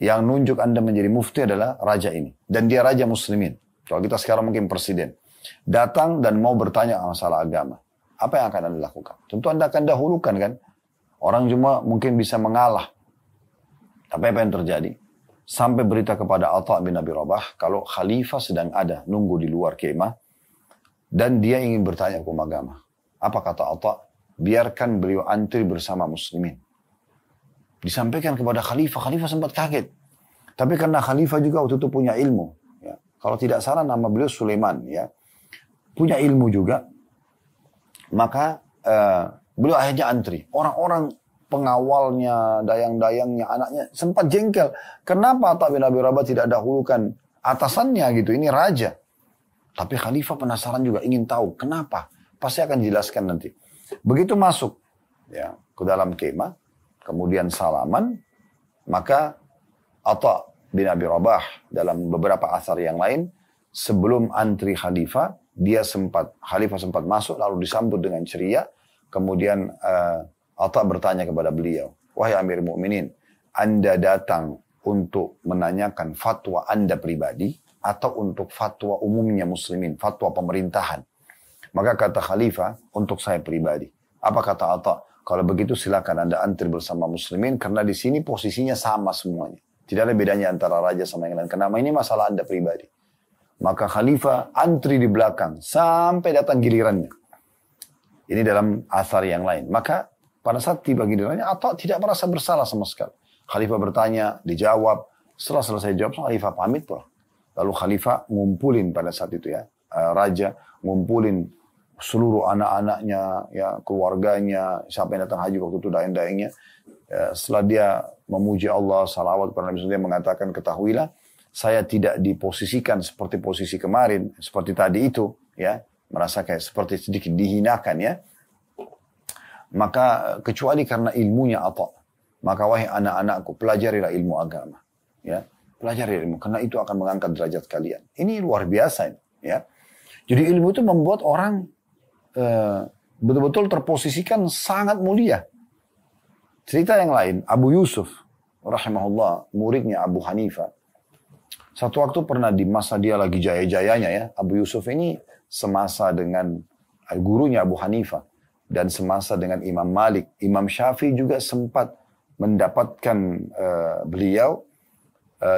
yang nunjuk anda menjadi mufti adalah raja ini. Dan dia raja muslimin. Kalau kita sekarang mungkin presiden. Datang dan mau bertanya masalah agama. Apa yang akan anda lakukan? Tentu anda akan dahulukan, kan? Orang cuma mungkin bisa mengalah. Tapi apa yang terjadi? Sampai berita kepada Atha bin Abi Rabah, kalau khalifah sedang ada, nunggu di luar kemah, dan dia ingin bertanya hukum agama. Apa kata Atha? Biarkan beliau antri bersama muslimin. Disampaikan kepada khalifah, khalifah sempat kaget. Tapi karena khalifah juga waktu itu punya ilmu. Ya. Kalau tidak salah nama beliau Sulaiman. Ya. Punya ilmu juga. Maka beliau akhirnya antri. Orang-orang pengawalnya, dayang-dayangnya, anaknya sempat jengkel. Kenapa Atha bin Abi Rabah tidak dahulukan atasannya gitu? Ini raja. Tapi khalifah penasaran juga, ingin tahu kenapa. Pasti akan dijelaskan nanti. Begitu masuk, ya, ke dalam kemah, kemudian salaman, maka Atha bin Abi Rabah dalam beberapa asar yang lain, sebelum antri khalifah, khalifah sempat masuk lalu disambut dengan ceria. Kemudian Atha bertanya kepada beliau, wahai Amir Mu'minin, anda datang untuk menanyakan fatwa anda pribadi atau untuk fatwa umumnya muslimin, fatwa pemerintahan? Maka kata khalifah, untuk saya pribadi. Apa kata Atha? Kalau begitu silakan anda antri bersama muslimin, karena di sini posisinya sama semuanya. Tidak ada bedanya antara raja sama yang lain. Karena ini masalah anda pribadi. Maka khalifah antri di belakang sampai datang gilirannya. Ini dalam asar yang lain. Maka pada saat tiba gilirannya, Atha tidak merasa bersalah sama sekali. Khalifah bertanya, dijawab. Setelah selesai jawab, khalifah pamit pulang. Lalu khalifah ngumpulin pada saat itu ya, raja ngumpulin seluruh anak-anaknya, ya keluarganya, siapa yang datang haji waktu itu daeng-daengnya. Setelah dia memuji Allah, salawat kepada Nabi SAW, dia mengatakan, ketahuilah, saya tidak diposisikan seperti posisi kemarin, seperti tadi itu, ya, merasa kayak seperti sedikit dihinakan, ya. Maka kecuali karena ilmunya apa? Maka wahai anak-anakku, pelajarilah ilmu agama, ya, pelajari ilmu, karena itu akan mengangkat derajat kalian. Ini luar biasa, ya. Jadi ilmu itu membuat orang betul-betul terposisikan sangat mulia. Cerita yang lain, Abu Yusuf, rahimahullah, muridnya Abu Hanifah. Satu waktu pernah di masa dia lagi jaya-jayanya ya, Abu Yusuf ini semasa dengan gurunya Abu Hanifah. Dan semasa dengan Imam Malik. Imam Syafi'i juga sempat mendapatkan beliau.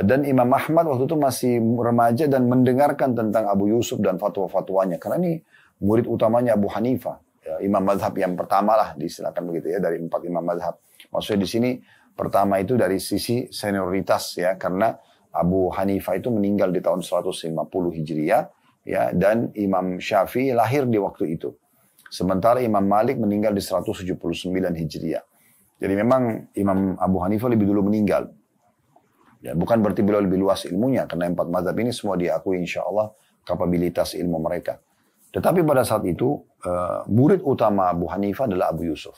Dan Imam Ahmad waktu itu masih remaja dan mendengarkan tentang Abu Yusuf dan fatwa-fatwanya. Karena ini murid utamanya Abu Hanifah. Ya, imam mazhab yang pertama lah, disilakan begitu ya, dari 4 imam mazhab. Maksudnya di sini pertama itu dari sisi senioritas ya, karena Abu Hanifah itu meninggal di tahun 150 Hijriah ya, dan Imam Syafi'i lahir di waktu itu. Sementara Imam Malik meninggal di 179 Hijriah. Jadi memang Imam Abu Hanifah lebih dulu meninggal. Ya, bukan berarti beliau lebih luas ilmunya, karena 4 mazhab ini semua diakui insya Allah kapabilitas ilmu mereka. Tetapi pada saat itu, murid utama Abu Hanifah adalah Abu Yusuf.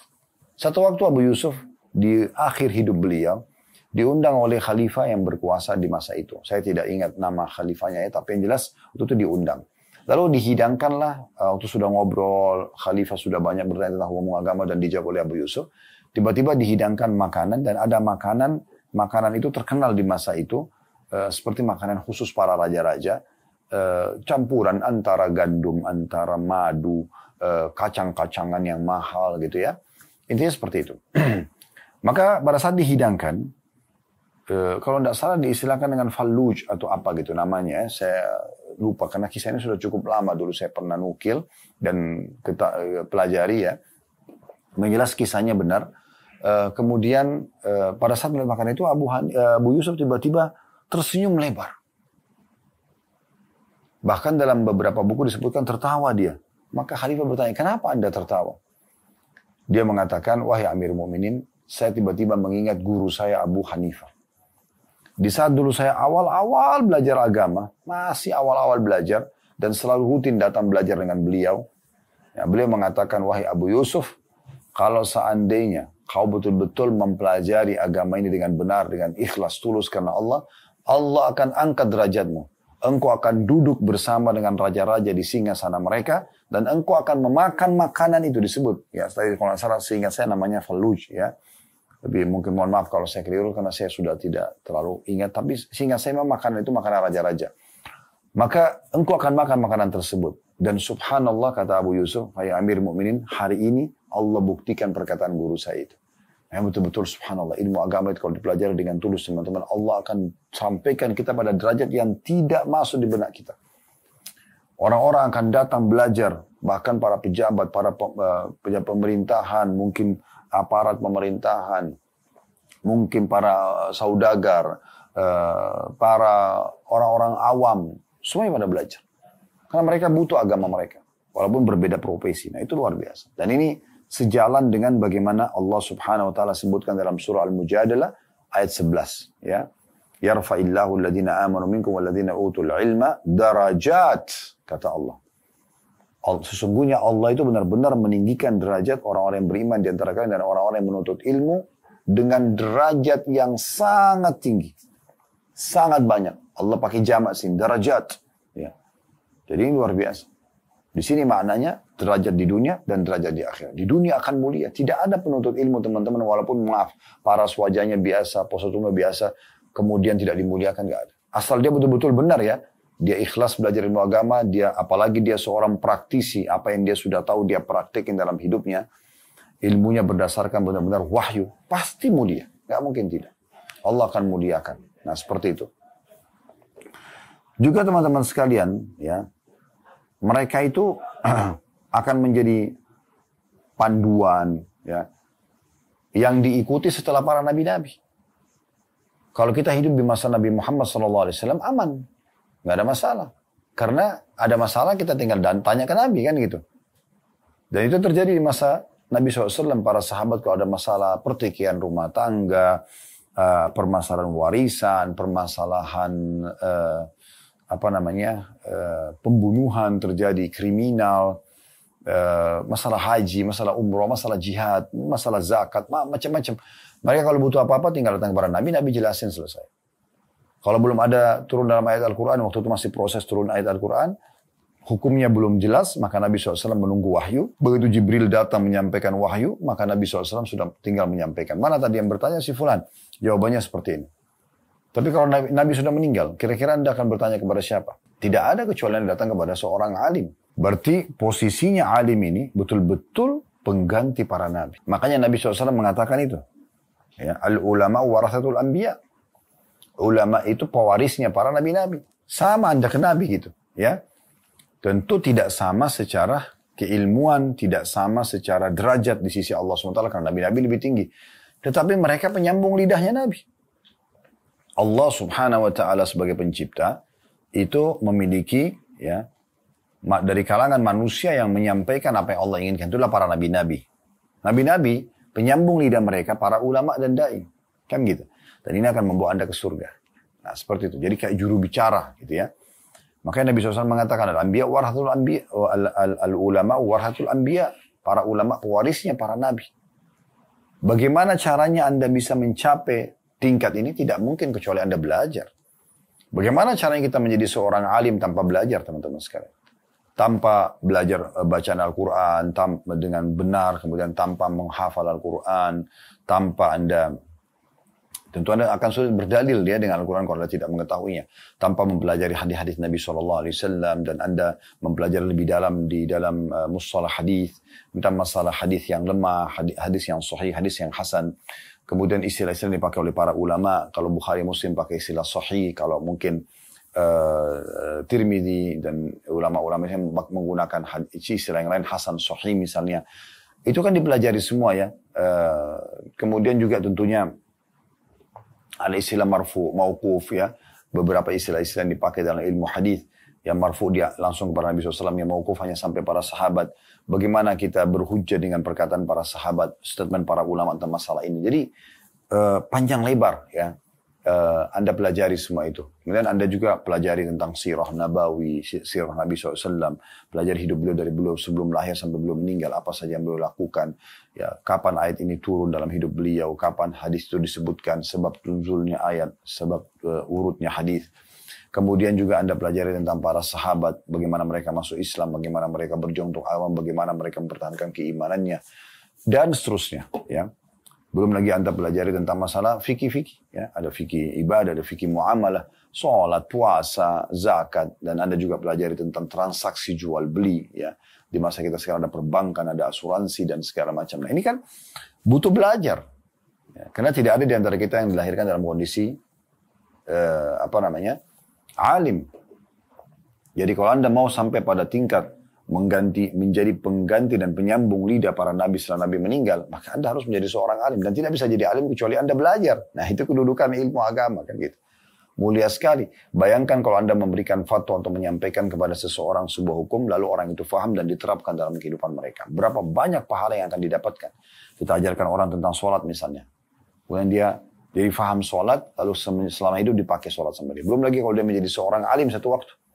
Satu waktu Abu Yusuf, di akhir hidup beliau, diundang oleh khalifah yang berkuasa di masa itu. Saya tidak ingat nama khalifahnya ya, tapi yang jelas waktu itu diundang. Lalu dihidangkanlah, waktu sudah ngobrol, khalifah sudah banyak bertanya tentang hukum agama dan dijawab oleh Abu Yusuf. Tiba-tiba dihidangkan makanan, dan ada makanan itu terkenal di masa itu, seperti makanan khusus para raja-raja, campuran antara gandum, antara madu, kacang-kacangan yang mahal gitu ya. Intinya seperti itu. Maka pada saat dihidangkan, kalau tidak salah diistilahkan dengan falluj atau apa gitu namanya, saya lupa karena kisah ini sudah cukup lama dulu saya pernah nukil dan kita pelajari ya. Menjelas kisahnya benar. Kemudian pada saat melihat makanan itu Abu Yusuf tiba-tiba tersenyum lebar. Bahkan dalam beberapa buku disebutkan tertawa dia. Maka khalifah bertanya, kenapa Anda tertawa? Dia mengatakan, wahai Amir Mu'minin, saya tiba-tiba mengingat guru saya Abu Hanifah. Di saat dulu saya awal-awal belajar agama, masih awal-awal belajar, dan selalu rutin datang belajar dengan beliau. Ya, beliau mengatakan, wahai Abu Yusuf, kalau seandainya kau betul-betul mempelajari agama ini dengan benar, dengan ikhlas tulus karena Allah, Allah akan angkat derajatmu. Engkau akan duduk bersama dengan raja-raja di singgasana mereka, dan engkau akan memakan makanan itu disebut. Ya, tadi kalau salah seingat saya namanya faluj ya. Lebih mungkin mohon maaf kalau saya keliru karena saya sudah tidak terlalu ingat. Tapi seingat saya memang makanan itu makanan raja-raja. Maka engkau akan makan makanan tersebut. Dan subhanallah kata Abu Yusuf, hai Amir Mu'minin, hari ini Allah buktikan perkataan guru saya itu. Yang betul-betul subhanallah, ilmu agama itu kalau dipelajari dengan tulus teman-teman, Allah akan sampaikan kita pada derajat yang tidak masuk di benak kita. Orang-orang akan datang belajar, bahkan para pejabat, para pejabat pemerintahan, mungkin aparat pemerintahan, mungkin para saudagar, para orang-orang awam, semuanya pada belajar. Karena mereka butuh agama mereka, walaupun berbeda profesi. Nah itu luar biasa. Dan ini sejalan dengan bagaimana Allah Subhanahu wa taala sebutkan dalam surah Al-Mujadalah ayat 11 ya. Yarfa'illahu alladhina amanu minkum walladhina utul ilma darajat, kata Allah. Sesungguhnya Allah itu benar-benar meninggikan derajat orang-orang yang beriman di antara kalian dan orang-orang yang menuntut ilmu dengan derajat yang sangat tinggi. Sangat banyak. Allah pakai jamak sini, derajat ya. Jadi ini luar biasa. Di sini maknanya derajat di dunia dan derajat di akhirat. Di dunia akan mulia. Tidak ada penuntut ilmu teman-teman. Walaupun maaf, paras wajahnya biasa, pose tubuhnya biasa, kemudian tidak dimuliakan, nggak ada. Asal dia betul-betul benar ya. Dia ikhlas belajar ilmu agama. Dia apalagi dia seorang praktisi. Apa yang dia sudah tahu dia praktekin dalam hidupnya. Ilmunya berdasarkan benar-benar wahyu. Pasti mulia. Nggak mungkin tidak. Allah akan muliakan. Nah seperti itu. Juga teman-teman sekalian ya. Mereka itu akan menjadi panduan ya, yang diikuti setelah para nabi-nabi. Kalau kita hidup di masa Nabi Muhammad SAW aman. Nggak ada masalah. Karena ada masalah kita tinggal tanya ke Nabi kan gitu. Dan itu terjadi di masa Nabi SAW. Para sahabat kalau ada masalah pertikaian rumah tangga, permasalahan warisan, permasalahan pembunuhan terjadi, kriminal, masalah haji, masalah umroh, masalah jihad, masalah zakat, macam-macam. Mereka kalau butuh apa-apa tinggal datang kepada Nabi, Nabi jelasin selesai. Kalau belum ada turun dalam ayat Al-Quran, waktu itu masih proses turun ayat Al-Quran, hukumnya belum jelas, maka Nabi SAW menunggu wahyu. Begitu Jibril datang menyampaikan wahyu, maka Nabi SAW sudah tinggal menyampaikan. Mana tadi yang bertanya si Fulan? Jawabannya seperti ini. Tapi kalau Nabi sudah meninggal, kira-kira Anda akan bertanya kepada siapa? Tidak ada kecuali yang datang kepada seorang alim. Berarti posisinya alim ini betul-betul pengganti para Nabi. Makanya Nabi SAW mengatakan itu. Ya, al-ulama warathatul anbiya. Ulama itu pewarisnya para nabi-nabi. Sama Anda ke Nabi gitu. Ya. Tentu tidak sama secara keilmuan, tidak sama secara derajat di sisi Allah SWT karena nabi-nabi lebih tinggi. Tetapi mereka penyambung lidahnya Nabi. Allah Subhanahu wa taala sebagai pencipta itu memiliki ya dari kalangan manusia yang menyampaikan apa yang Allah inginkan, itulah para nabi-nabi. Nabi-nabi penyambung lidah mereka para ulama dan dai. Kan gitu. Dan ini akan membawa Anda ke surga. Nah, seperti itu. Jadi kayak juru bicara gitu ya. Makanya Nabi SAW mengatakan al-anbiya warahatul anbiya, al-ulama warahatul anbiya, para ulama pewarisnya para nabi. Bagaimana caranya Anda bisa mencapai tingkat ini? Tidak mungkin kecuali Anda belajar. Bagaimana caranya kita menjadi seorang alim tanpa belajar, teman-teman sekalian? Tanpa belajar bacaan Al-Quran, dengan benar, kemudian tanpa menghafal Al-Quran, tanpa Anda tentu Anda akan sulit berdalil dia dengan Al-Quran kalau Anda tidak mengetahuinya. Tanpa mempelajari hadis-hadis Nabi SAW dan Anda mempelajari lebih dalam di dalam mustalah hadis, tentang masalah hadis yang lemah, hadis yang sahih, hadis yang hasan. Kemudian istilah-istilah yang dipakai oleh para ulama. Kalau Bukhari Muslim pakai istilah sahih, kalau mungkin Tirmidzi dan ulama-ulama yang menggunakan istilah yang lain hasan sahih misalnya. Itu kan dipelajari semua ya. Kemudian juga tentunya ada istilah marfu, mauquf ya. Beberapa istilah-istilah yang dipakai dalam ilmu hadis. Yang marfu dia langsung kepada Nabi SAW, yang mauquf hanya sampai para sahabat. Bagaimana kita berhujjah dengan perkataan para sahabat, statement para ulama tentang masalah ini. Jadi panjang lebar ya. Anda pelajari semua itu. Kemudian Anda juga pelajari tentang sirah Nabawi, sirah Nabi SAW. Pelajari hidup beliau dari beliau sebelum lahir sampai beliau meninggal. Apa saja yang beliau lakukan. Ya, kapan ayat ini turun dalam hidup beliau. Kapan hadis itu disebutkan. Sebab nuzulnya ayat. Sebab urutnya hadis. Kemudian juga Anda pelajari tentang para sahabat. Bagaimana mereka masuk Islam. Bagaimana mereka berjuang untuk awam. Bagaimana mereka mempertahankan keimanannya. Dan seterusnya. Ya. Belum lagi Anda pelajari tentang masalah fikih-fikih. Ya. Ada fikih ibadah, ada fikih muamalah, sholat, puasa, zakat. Dan Anda juga pelajari tentang transaksi jual beli. Ya. Di masa kita sekarang ada perbankan, ada asuransi, dan segala macam. Nah ini kan butuh belajar. Ya. Karena tidak ada di antara kita yang dilahirkan dalam kondisi, alim. Jadi kalau Anda mau sampai pada tingkat menjadi pengganti dan penyambung lidah para nabi setelah nabi meninggal, maka Anda harus menjadi seorang alim dan tidak bisa jadi alim kecuali Anda belajar. Nah, itu kedudukan ilmu agama kan gitu. Mulia sekali. Bayangkan kalau Anda memberikan fatwa untuk menyampaikan kepada seseorang sebuah hukum lalu orang itu faham dan diterapkan dalam kehidupan mereka. Berapa banyak pahala yang akan didapatkan. Kita ajarkan orang tentang sholat misalnya. Kemudian dia jadi faham sholat lalu selama hidup dipakai sholat sama dia. Belum lagi kalau dia menjadi seorang alim satu waktu.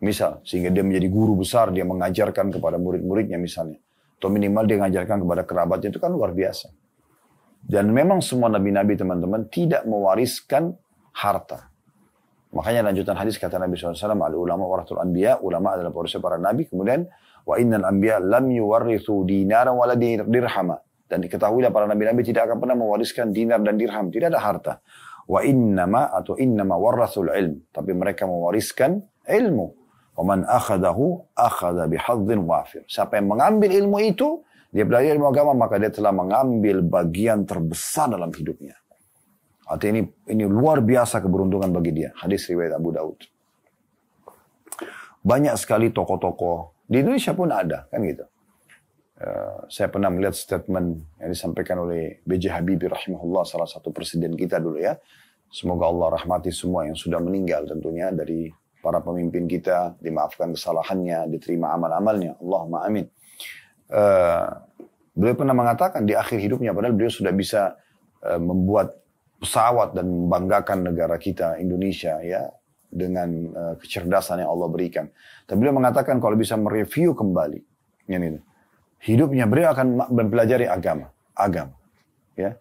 Misal, sehingga dia menjadi guru besar, dia mengajarkan kepada murid-muridnya misalnya. Atau minimal dia mengajarkan kepada kerabatnya, itu kan luar biasa. Dan memang semua nabi-nabi teman-teman tidak mewariskan harta. Makanya lanjutan hadis kata Nabi SAW, al-ulama warathul anbiya, ulama adalah pewaris para nabi. Kemudian, wa innal anbiya lam yuwarrithu dinara wala dirhama. Dan diketahuilah para nabi-nabi tidak akan pernah mewariskan dinar dan dirham. Tidak ada harta. Wa innama warathul ilm. Tapi mereka mewariskan ilmu. وَمَنْ أَخَذَهُ أَخَذَ بِحَظٍ وَافِرٍ. Siapa yang mengambil ilmu itu, dia belajar ilmu agama, maka dia telah mengambil bagian terbesar dalam hidupnya. Artinya ini luar biasa keberuntungan bagi dia. Hadis riwayat Abu Daud. Banyak sekali tokoh-tokoh. Di Indonesia pun ada, kan gitu. Saya pernah melihat statement yang disampaikan oleh B.J. Habibie rahimahullah, salah satu presiden kita dulu ya. Semoga Allah rahmati semua yang sudah meninggal tentunya dari para pemimpin kita, dimaafkan kesalahannya, diterima amal-amalnya. Allahumma amin. Beliau pernah mengatakan di akhir hidupnya, padahal beliau sudah bisa membuat pesawat dan membanggakan negara kita, Indonesia, ya, dengan kecerdasan yang Allah berikan. Tapi beliau mengatakan kalau bisa mereview kembali, ini, hidupnya beliau akan mempelajari agama, ya.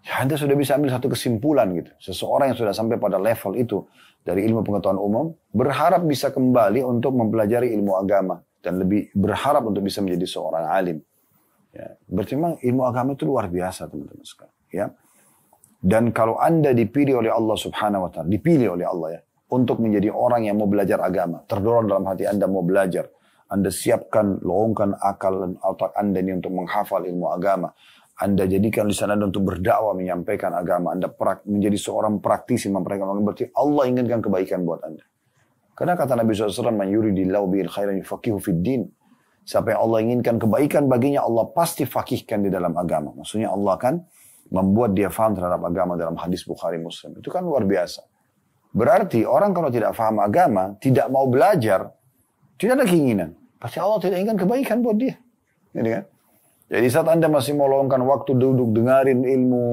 Anda sudah bisa ambil satu kesimpulan gitu. Seseorang yang sudah sampai pada level itu dari ilmu pengetahuan umum berharap bisa kembali untuk mempelajari ilmu agama dan lebih berharap untuk bisa menjadi seorang alim. Ya, berarti memang ilmu agama itu luar biasa teman-teman sekalian. Ya. Dan kalau Anda dipilih oleh Allah Subhanahu Wa Taala, dipilih oleh Allah ya, untuk menjadi orang yang mau belajar agama, terdorong dalam hati Anda mau belajar, Anda siapkan, lowongkan akal dan otak Anda ini untuk menghafal ilmu agama. Anda jadikan lisan Anda untuk berdakwah, menyampaikan agama. Anda menjadi seorang praktisi, mempraktikkan agama. Berarti Allah inginkan kebaikan buat Anda. Karena kata Nabi SAW, "Man yuridillahu bihil khairan yufaqihu fid din." Siapa yang Allah inginkan kebaikan baginya, Allah pasti fakihkan di dalam agama. Maksudnya Allah akan membuat dia faham terhadap agama dalam hadis Bukhari Muslim. Itu kan luar biasa. Berarti orang kalau tidak faham agama, tidak mau belajar, tidak ada keinginan. Pasti Allah tidak inginkan kebaikan buat dia. Gitu kan? Jadi saat Anda masih meluangkan waktu duduk dengarin ilmu,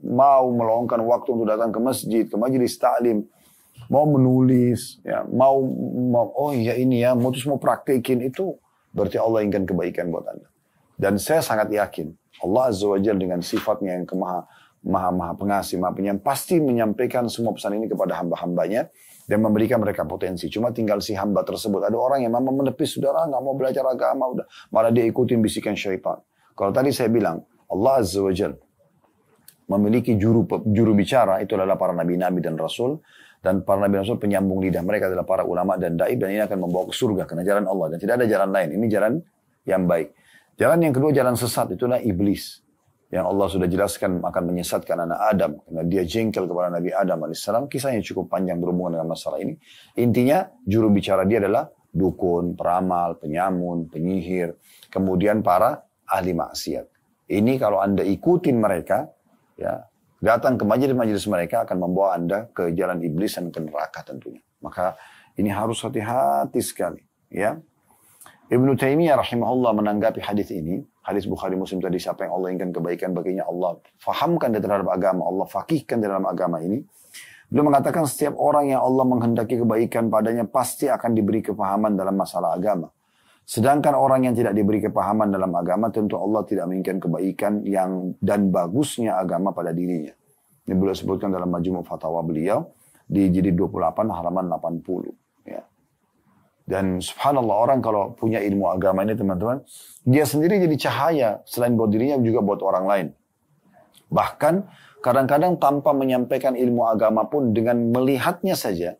mau meluangkan waktu untuk datang ke masjid, ke majelis taklim, mau menulis, ya, mau oh iya ini ya, mau praktekin itu, berarti Allah inginkan kebaikan buat Anda. Dan saya sangat yakin Allah Azza wa Jalla dengan sifatnya yang maha pengasih, maha penyayang, pasti menyampaikan semua pesan ini kepada hamba-hambanya dan memberikan mereka potensi. Cuma tinggal si hamba tersebut. Ada orang yang memang menepis, saudara nggak mau belajar agama, udah malah dia ikutin bisikan syaitan. Kalau tadi saya bilang, Allah Azza wa Jal memiliki juru bicara, itu adalah para nabi-nabi dan rasul. Dan para nabi dan rasul penyambung lidah. Mereka adalah para ulama dan da'i, dan ini akan membawa ke surga, karena jalan Allah. Dan tidak ada jalan lain. Ini jalan yang baik. Jalan yang kedua, jalan sesat, itulah iblis. Yang Allah sudah jelaskan akan menyesatkan anak Adam. Karena dia jengkel kepada Nabi Adam AS. Kisahnya cukup panjang berhubungan dengan masalah ini. Intinya, juru bicara dia adalah dukun, peramal, penyamun, penyihir. Kemudian para ahli maksiat. Ini kalau Anda ikutin mereka, ya, datang ke majelis-majelis mereka akan membawa Anda ke jalan iblis dan ke neraka tentunya. Maka ini harus hati-hati sekali. Ya. Ibnu Taimiyah rahimahullah menanggapi hadis ini, hadis Bukhari Muslim tadi, siapa yang Allah inginkan kebaikan baginya, Allah fahamkan dia terhadap agama, Allah fakihkan dalam agama ini. Beliau mengatakan setiap orang yang Allah menghendaki kebaikan padanya pasti akan diberi kepahaman dalam masalah agama. Sedangkan orang yang tidak diberi kepahaman dalam agama, tentu Allah tidak menginginkan kebaikan dan bagusnya agama pada dirinya. Ini beliau sebutkan dalam Majmu' Fatawa beliau di jilid 28 halaman 80. Ya. Dan subhanallah, orang kalau punya ilmu agama ini teman-teman, dia sendiri jadi cahaya selain buat dirinya juga buat orang lain. Bahkan kadang-kadang tanpa menyampaikan ilmu agama pun, dengan melihatnya saja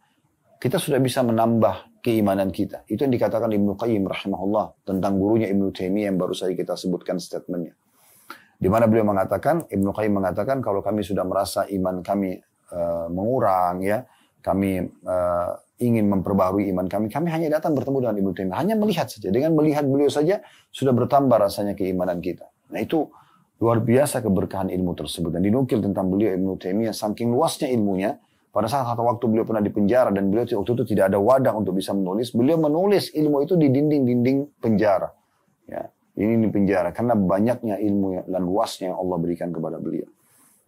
kita sudah bisa menambah keimanan kita. Itu yang dikatakan Ibnu Qayyim rahimahullah tentang gurunya Ibnu Taimiyah yang baru saja kita sebutkan statementnya. Di mana beliau mengatakan, Ibnu Qayyim mengatakan, kalau kami sudah merasa iman kami mengurang, ya, kami ingin memperbaharui iman kami hanya datang bertemu dengan Ibnu Taimiyah, hanya melihat saja. Dengan melihat beliau saja sudah bertambah rasanya keimanan kita. Nah itu luar biasa keberkahan ilmu tersebut. Dan dinukil tentang beliau Ibnu Taimiyah, saking luasnya ilmunya. Pada saat satu waktu beliau pernah di penjara dan beliau waktu itu tidak ada wadah untuk bisa menulis. Beliau menulis ilmu itu di dinding-dinding penjara. Ya, ini di penjara karena banyaknya ilmu dan luasnya yang Allah berikan kepada beliau.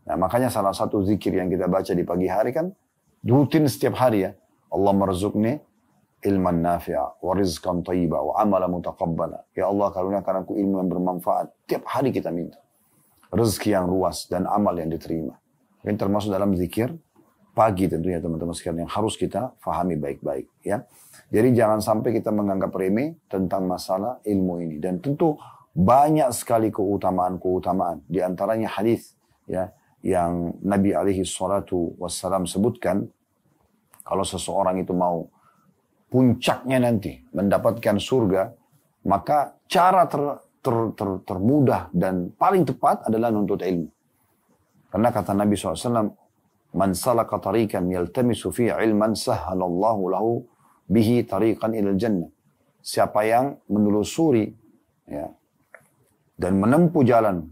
Nah, makanya salah satu zikir yang kita baca di pagi hari kan rutin setiap hari ya. Allah marzuqni ilman nafi'a wa rizqan thayyiba wa amalan mutaqabbala. Ya Allah, karuniakan aku ilmu yang bermanfaat. Tiap hari kita minta. Rezeki yang luas dan amal yang diterima. Ini termasuk dalam zikir pagi tentunya teman-teman sekalian yang harus kita fahami baik-baik ya. Jadi jangan sampai kita menganggap remeh tentang masalah ilmu ini, dan tentu banyak sekali keutamaan-keutamaan, di antaranya hadis ya yang Nabi alaihi salatu wassalam sebutkan, kalau seseorang itu mau puncaknya nanti mendapatkan surga, maka cara termudah dan paling tepat adalah menuntut ilmu. Karena kata Nabi SAW, man salaka tariqan yaltamisu fi ilman sahhalallahu lahu bihi tariqan ilal jannah. Siapa yang menelusuri ya, dan menempuh jalan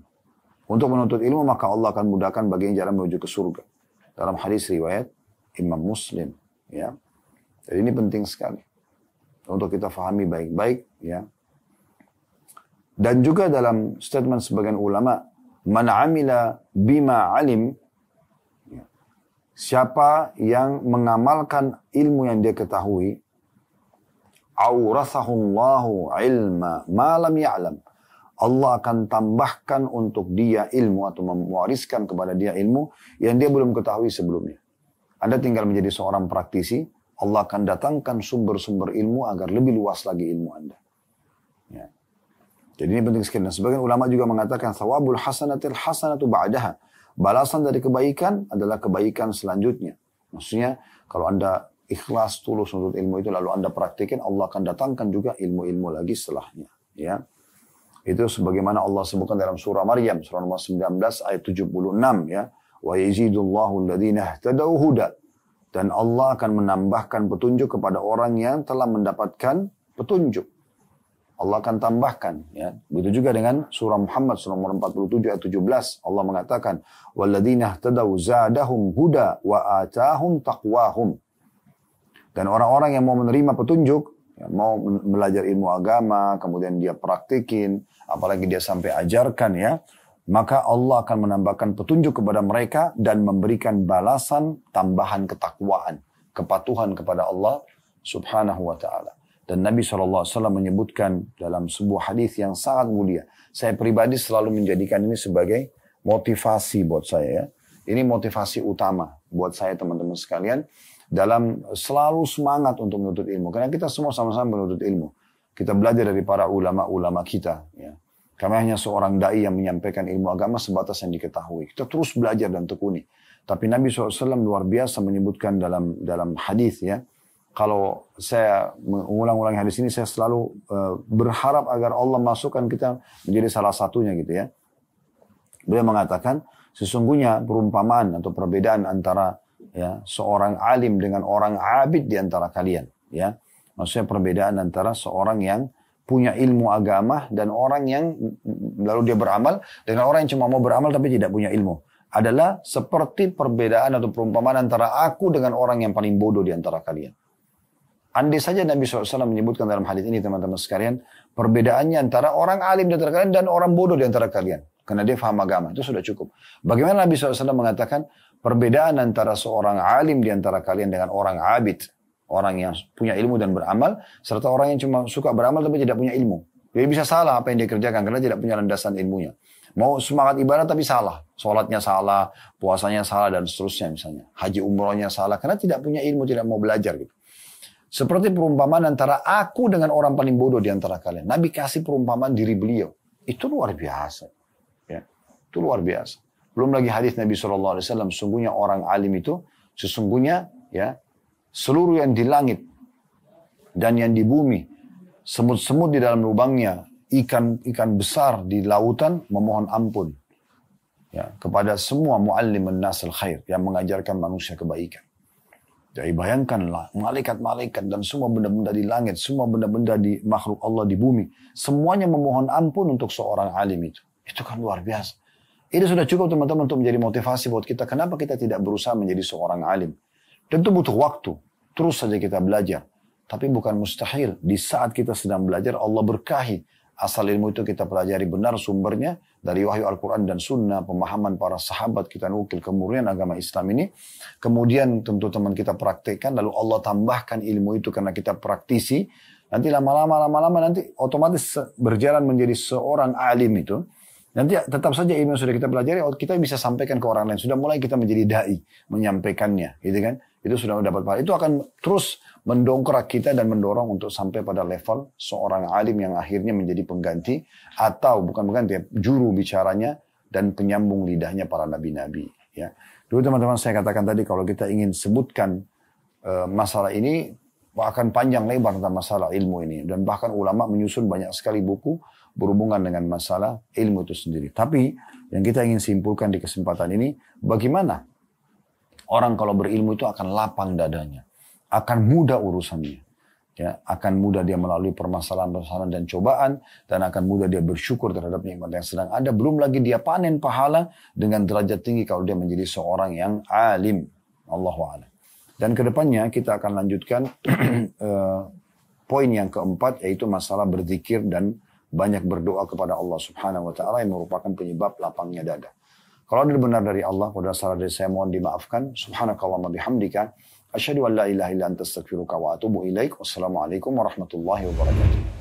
untuk menuntut ilmu, maka Allah akan mudahkan baginya jalan menuju ke surga. Dalam hadis riwayat Imam Muslim ya. Jadi ini penting sekali untuk kita fahami baik-baik, ya. Dan juga dalam statement sebagian ulama, man amila bima alim, siapa yang mengamalkan ilmu yang dia ketahui, awrathahullahu ilma ma lam ya'lam, Allah akan tambahkan untuk dia ilmu atau mewariskan kepada dia ilmu yang dia belum ketahui sebelumnya. Anda tinggal menjadi seorang praktisi, Allah akan datangkan sumber-sumber ilmu agar lebih luas lagi ilmu Anda. Ya. Jadi ini penting sekali. Dan sebagian ulama juga mengatakan thawabul hasanatil hasanatu ba'daha. Balasan dari kebaikan adalah kebaikan selanjutnya. Maksudnya kalau Anda ikhlas tulus untuk ilmu itu lalu Anda praktikin, Allah akan datangkan juga ilmu-ilmu lagi setelahnya. Ya. Itu sebagaimana Allah sebutkan dalam surah Maryam, surah nomor 19 ayat 76, ya. Wa yazidullahu alladhina ihtadaw huda. Dan Allah akan menambahkan petunjuk kepada orang yang telah mendapatkan petunjuk. Allah akan tambahkan, ya. Begitu juga dengan surah Muhammad surah nomor 47 ayat 17. Allah mengatakan, "Walladzina ihtadaw zadahum huda wa atahum taqwahum." Dan orang-orang yang mau menerima petunjuk, ya, mau belajar ilmu agama, kemudian dia praktikin, apalagi dia sampai ajarkan, ya, maka Allah akan menambahkan petunjuk kepada mereka dan memberikan balasan tambahan ketakwaan, kepatuhan kepada Allah Subhanahu wa ta'ala. Dan Nabi SAW menyebutkan dalam sebuah hadis yang sangat mulia. Saya pribadi selalu menjadikan ini sebagai motivasi buat saya, ya. Ini motivasi utama buat saya, teman-teman sekalian, dalam selalu semangat untuk menuntut ilmu. Karena kita semua sama-sama menuntut ilmu. Kita belajar dari para ulama-ulama kita, ya. Kami hanya seorang dai yang menyampaikan ilmu agama sebatas yang diketahui. Kita terus belajar dan tekuni. Tapi Nabi SAW luar biasa menyebutkan dalam hadis, ya. Kalau saya mengulang-ulang hadis ini, saya selalu berharap agar Allah masukkan kita menjadi salah satunya, gitu, ya. Beliau mengatakan, sesungguhnya perumpamaan atau perbedaan antara, ya, seorang alim dengan orang abid di antara kalian, ya. Maksudnya perbedaan antara seorang yang punya ilmu agama dan orang yang lalu dia beramal dengan orang yang cuma mau beramal tapi tidak punya ilmu. Adalah seperti perbedaan atau perumpamaan antara aku dengan orang yang paling bodoh di antara kalian. Andai saja Nabi SAW menyebutkan dalam hadis ini, teman-teman sekalian, perbedaannya antara orang alim di antara kalian dan orang bodoh di antara kalian. Karena dia faham agama, itu sudah cukup. Bagaimana Nabi SAW mengatakan perbedaan antara seorang alim di antara kalian dengan orang abid, orang yang punya ilmu dan beramal, serta orang yang cuma suka beramal tapi tidak punya ilmu. Dia bisa salah apa yang dia kerjakan karena tidak punya landasan ilmunya. Mau semangat ibadah tapi salah. Sholatnya salah, puasanya salah, dan seterusnya misalnya. Haji umrohnya salah karena tidak punya ilmu, tidak mau belajar, gitu. Seperti perumpamaan antara aku dengan orang paling bodoh di antara kalian. Nabi kasih perumpamaan diri beliau. Itu luar biasa. Ya. Itu luar biasa. Belum lagi hadis Nabi SAW, sesungguhnya orang alim itu, sesungguhnya, ya, seluruh yang di langit dan yang di bumi, semut-semut di dalam lubangnya, ikan besar di lautan memohon ampun, ya, kepada semua muallimun nasil khair, yang mengajarkan manusia kebaikan. Jadi bayangkanlah malaikat-malaikat dan semua benda-benda di langit, semua benda-benda di makhluk Allah di bumi, semuanya memohon ampun untuk seorang alim itu. Itu kan luar biasa. Ini sudah cukup, teman-teman, untuk menjadi motivasi buat kita. Kenapa kita tidak berusaha menjadi seorang alim? Tentu butuh waktu. Terus saja kita belajar. Tapi bukan mustahil. Di saat kita sedang belajar, Allah berkahi. Asal ilmu itu kita pelajari benar sumbernya dari wahyu Al-Quran dan Sunnah, pemahaman para sahabat, kita nukil kemurnian agama Islam ini. Kemudian tentu teman kita praktekkan, lalu Allah tambahkan ilmu itu karena kita praktisi. Nanti lama-lama nanti otomatis berjalan menjadi seorang alim itu. Nanti tetap saja ilmu yang sudah kita pelajari, kita bisa sampaikan ke orang lain. Sudah mulai kita menjadi dai, menyampaikannya, gitu kan? Itu sudah mendapat pahala. Itu akan terus mendongkrak kita dan mendorong untuk sampai pada level seorang alim yang akhirnya menjadi pengganti, atau bukan pengganti, juru bicaranya dan penyambung lidahnya para nabi-nabi. Ya. Dulu teman-teman saya katakan tadi, kalau kita ingin sebutkan masalah ini, akan panjang lebar tentang masalah ilmu ini. Dan bahkan ulama menyusun banyak sekali buku berhubungan dengan masalah ilmu itu sendiri. Tapi yang kita ingin simpulkan di kesempatan ini, bagaimana orang kalau berilmu itu akan lapang dadanya, akan mudah urusannya, ya, akan mudah dia melalui permasalahan-permasalahan dan cobaan, dan akan mudah dia bersyukur terhadap nikmat yang sedang ada. Belum lagi dia panen pahala dengan derajat tinggi kalau dia menjadi seorang yang alim. Allahu a'lam. Dan kedepannya kita akan lanjutkan poin yang keempat, yaitu masalah berzikir dan banyak berdoa kepada Allah Subhanahu wa taala yang merupakan penyebab lapangnya dada. Kalau ada benar dari Allah, kalau ada salah dari saya mohon dimaafkan. Subhanakallahumma bihamdika asyhadu an la ilaha illa anta astaghfiruka wa atubu ilaik. Wassalamualaikum warahmatullahi wabarakatuh.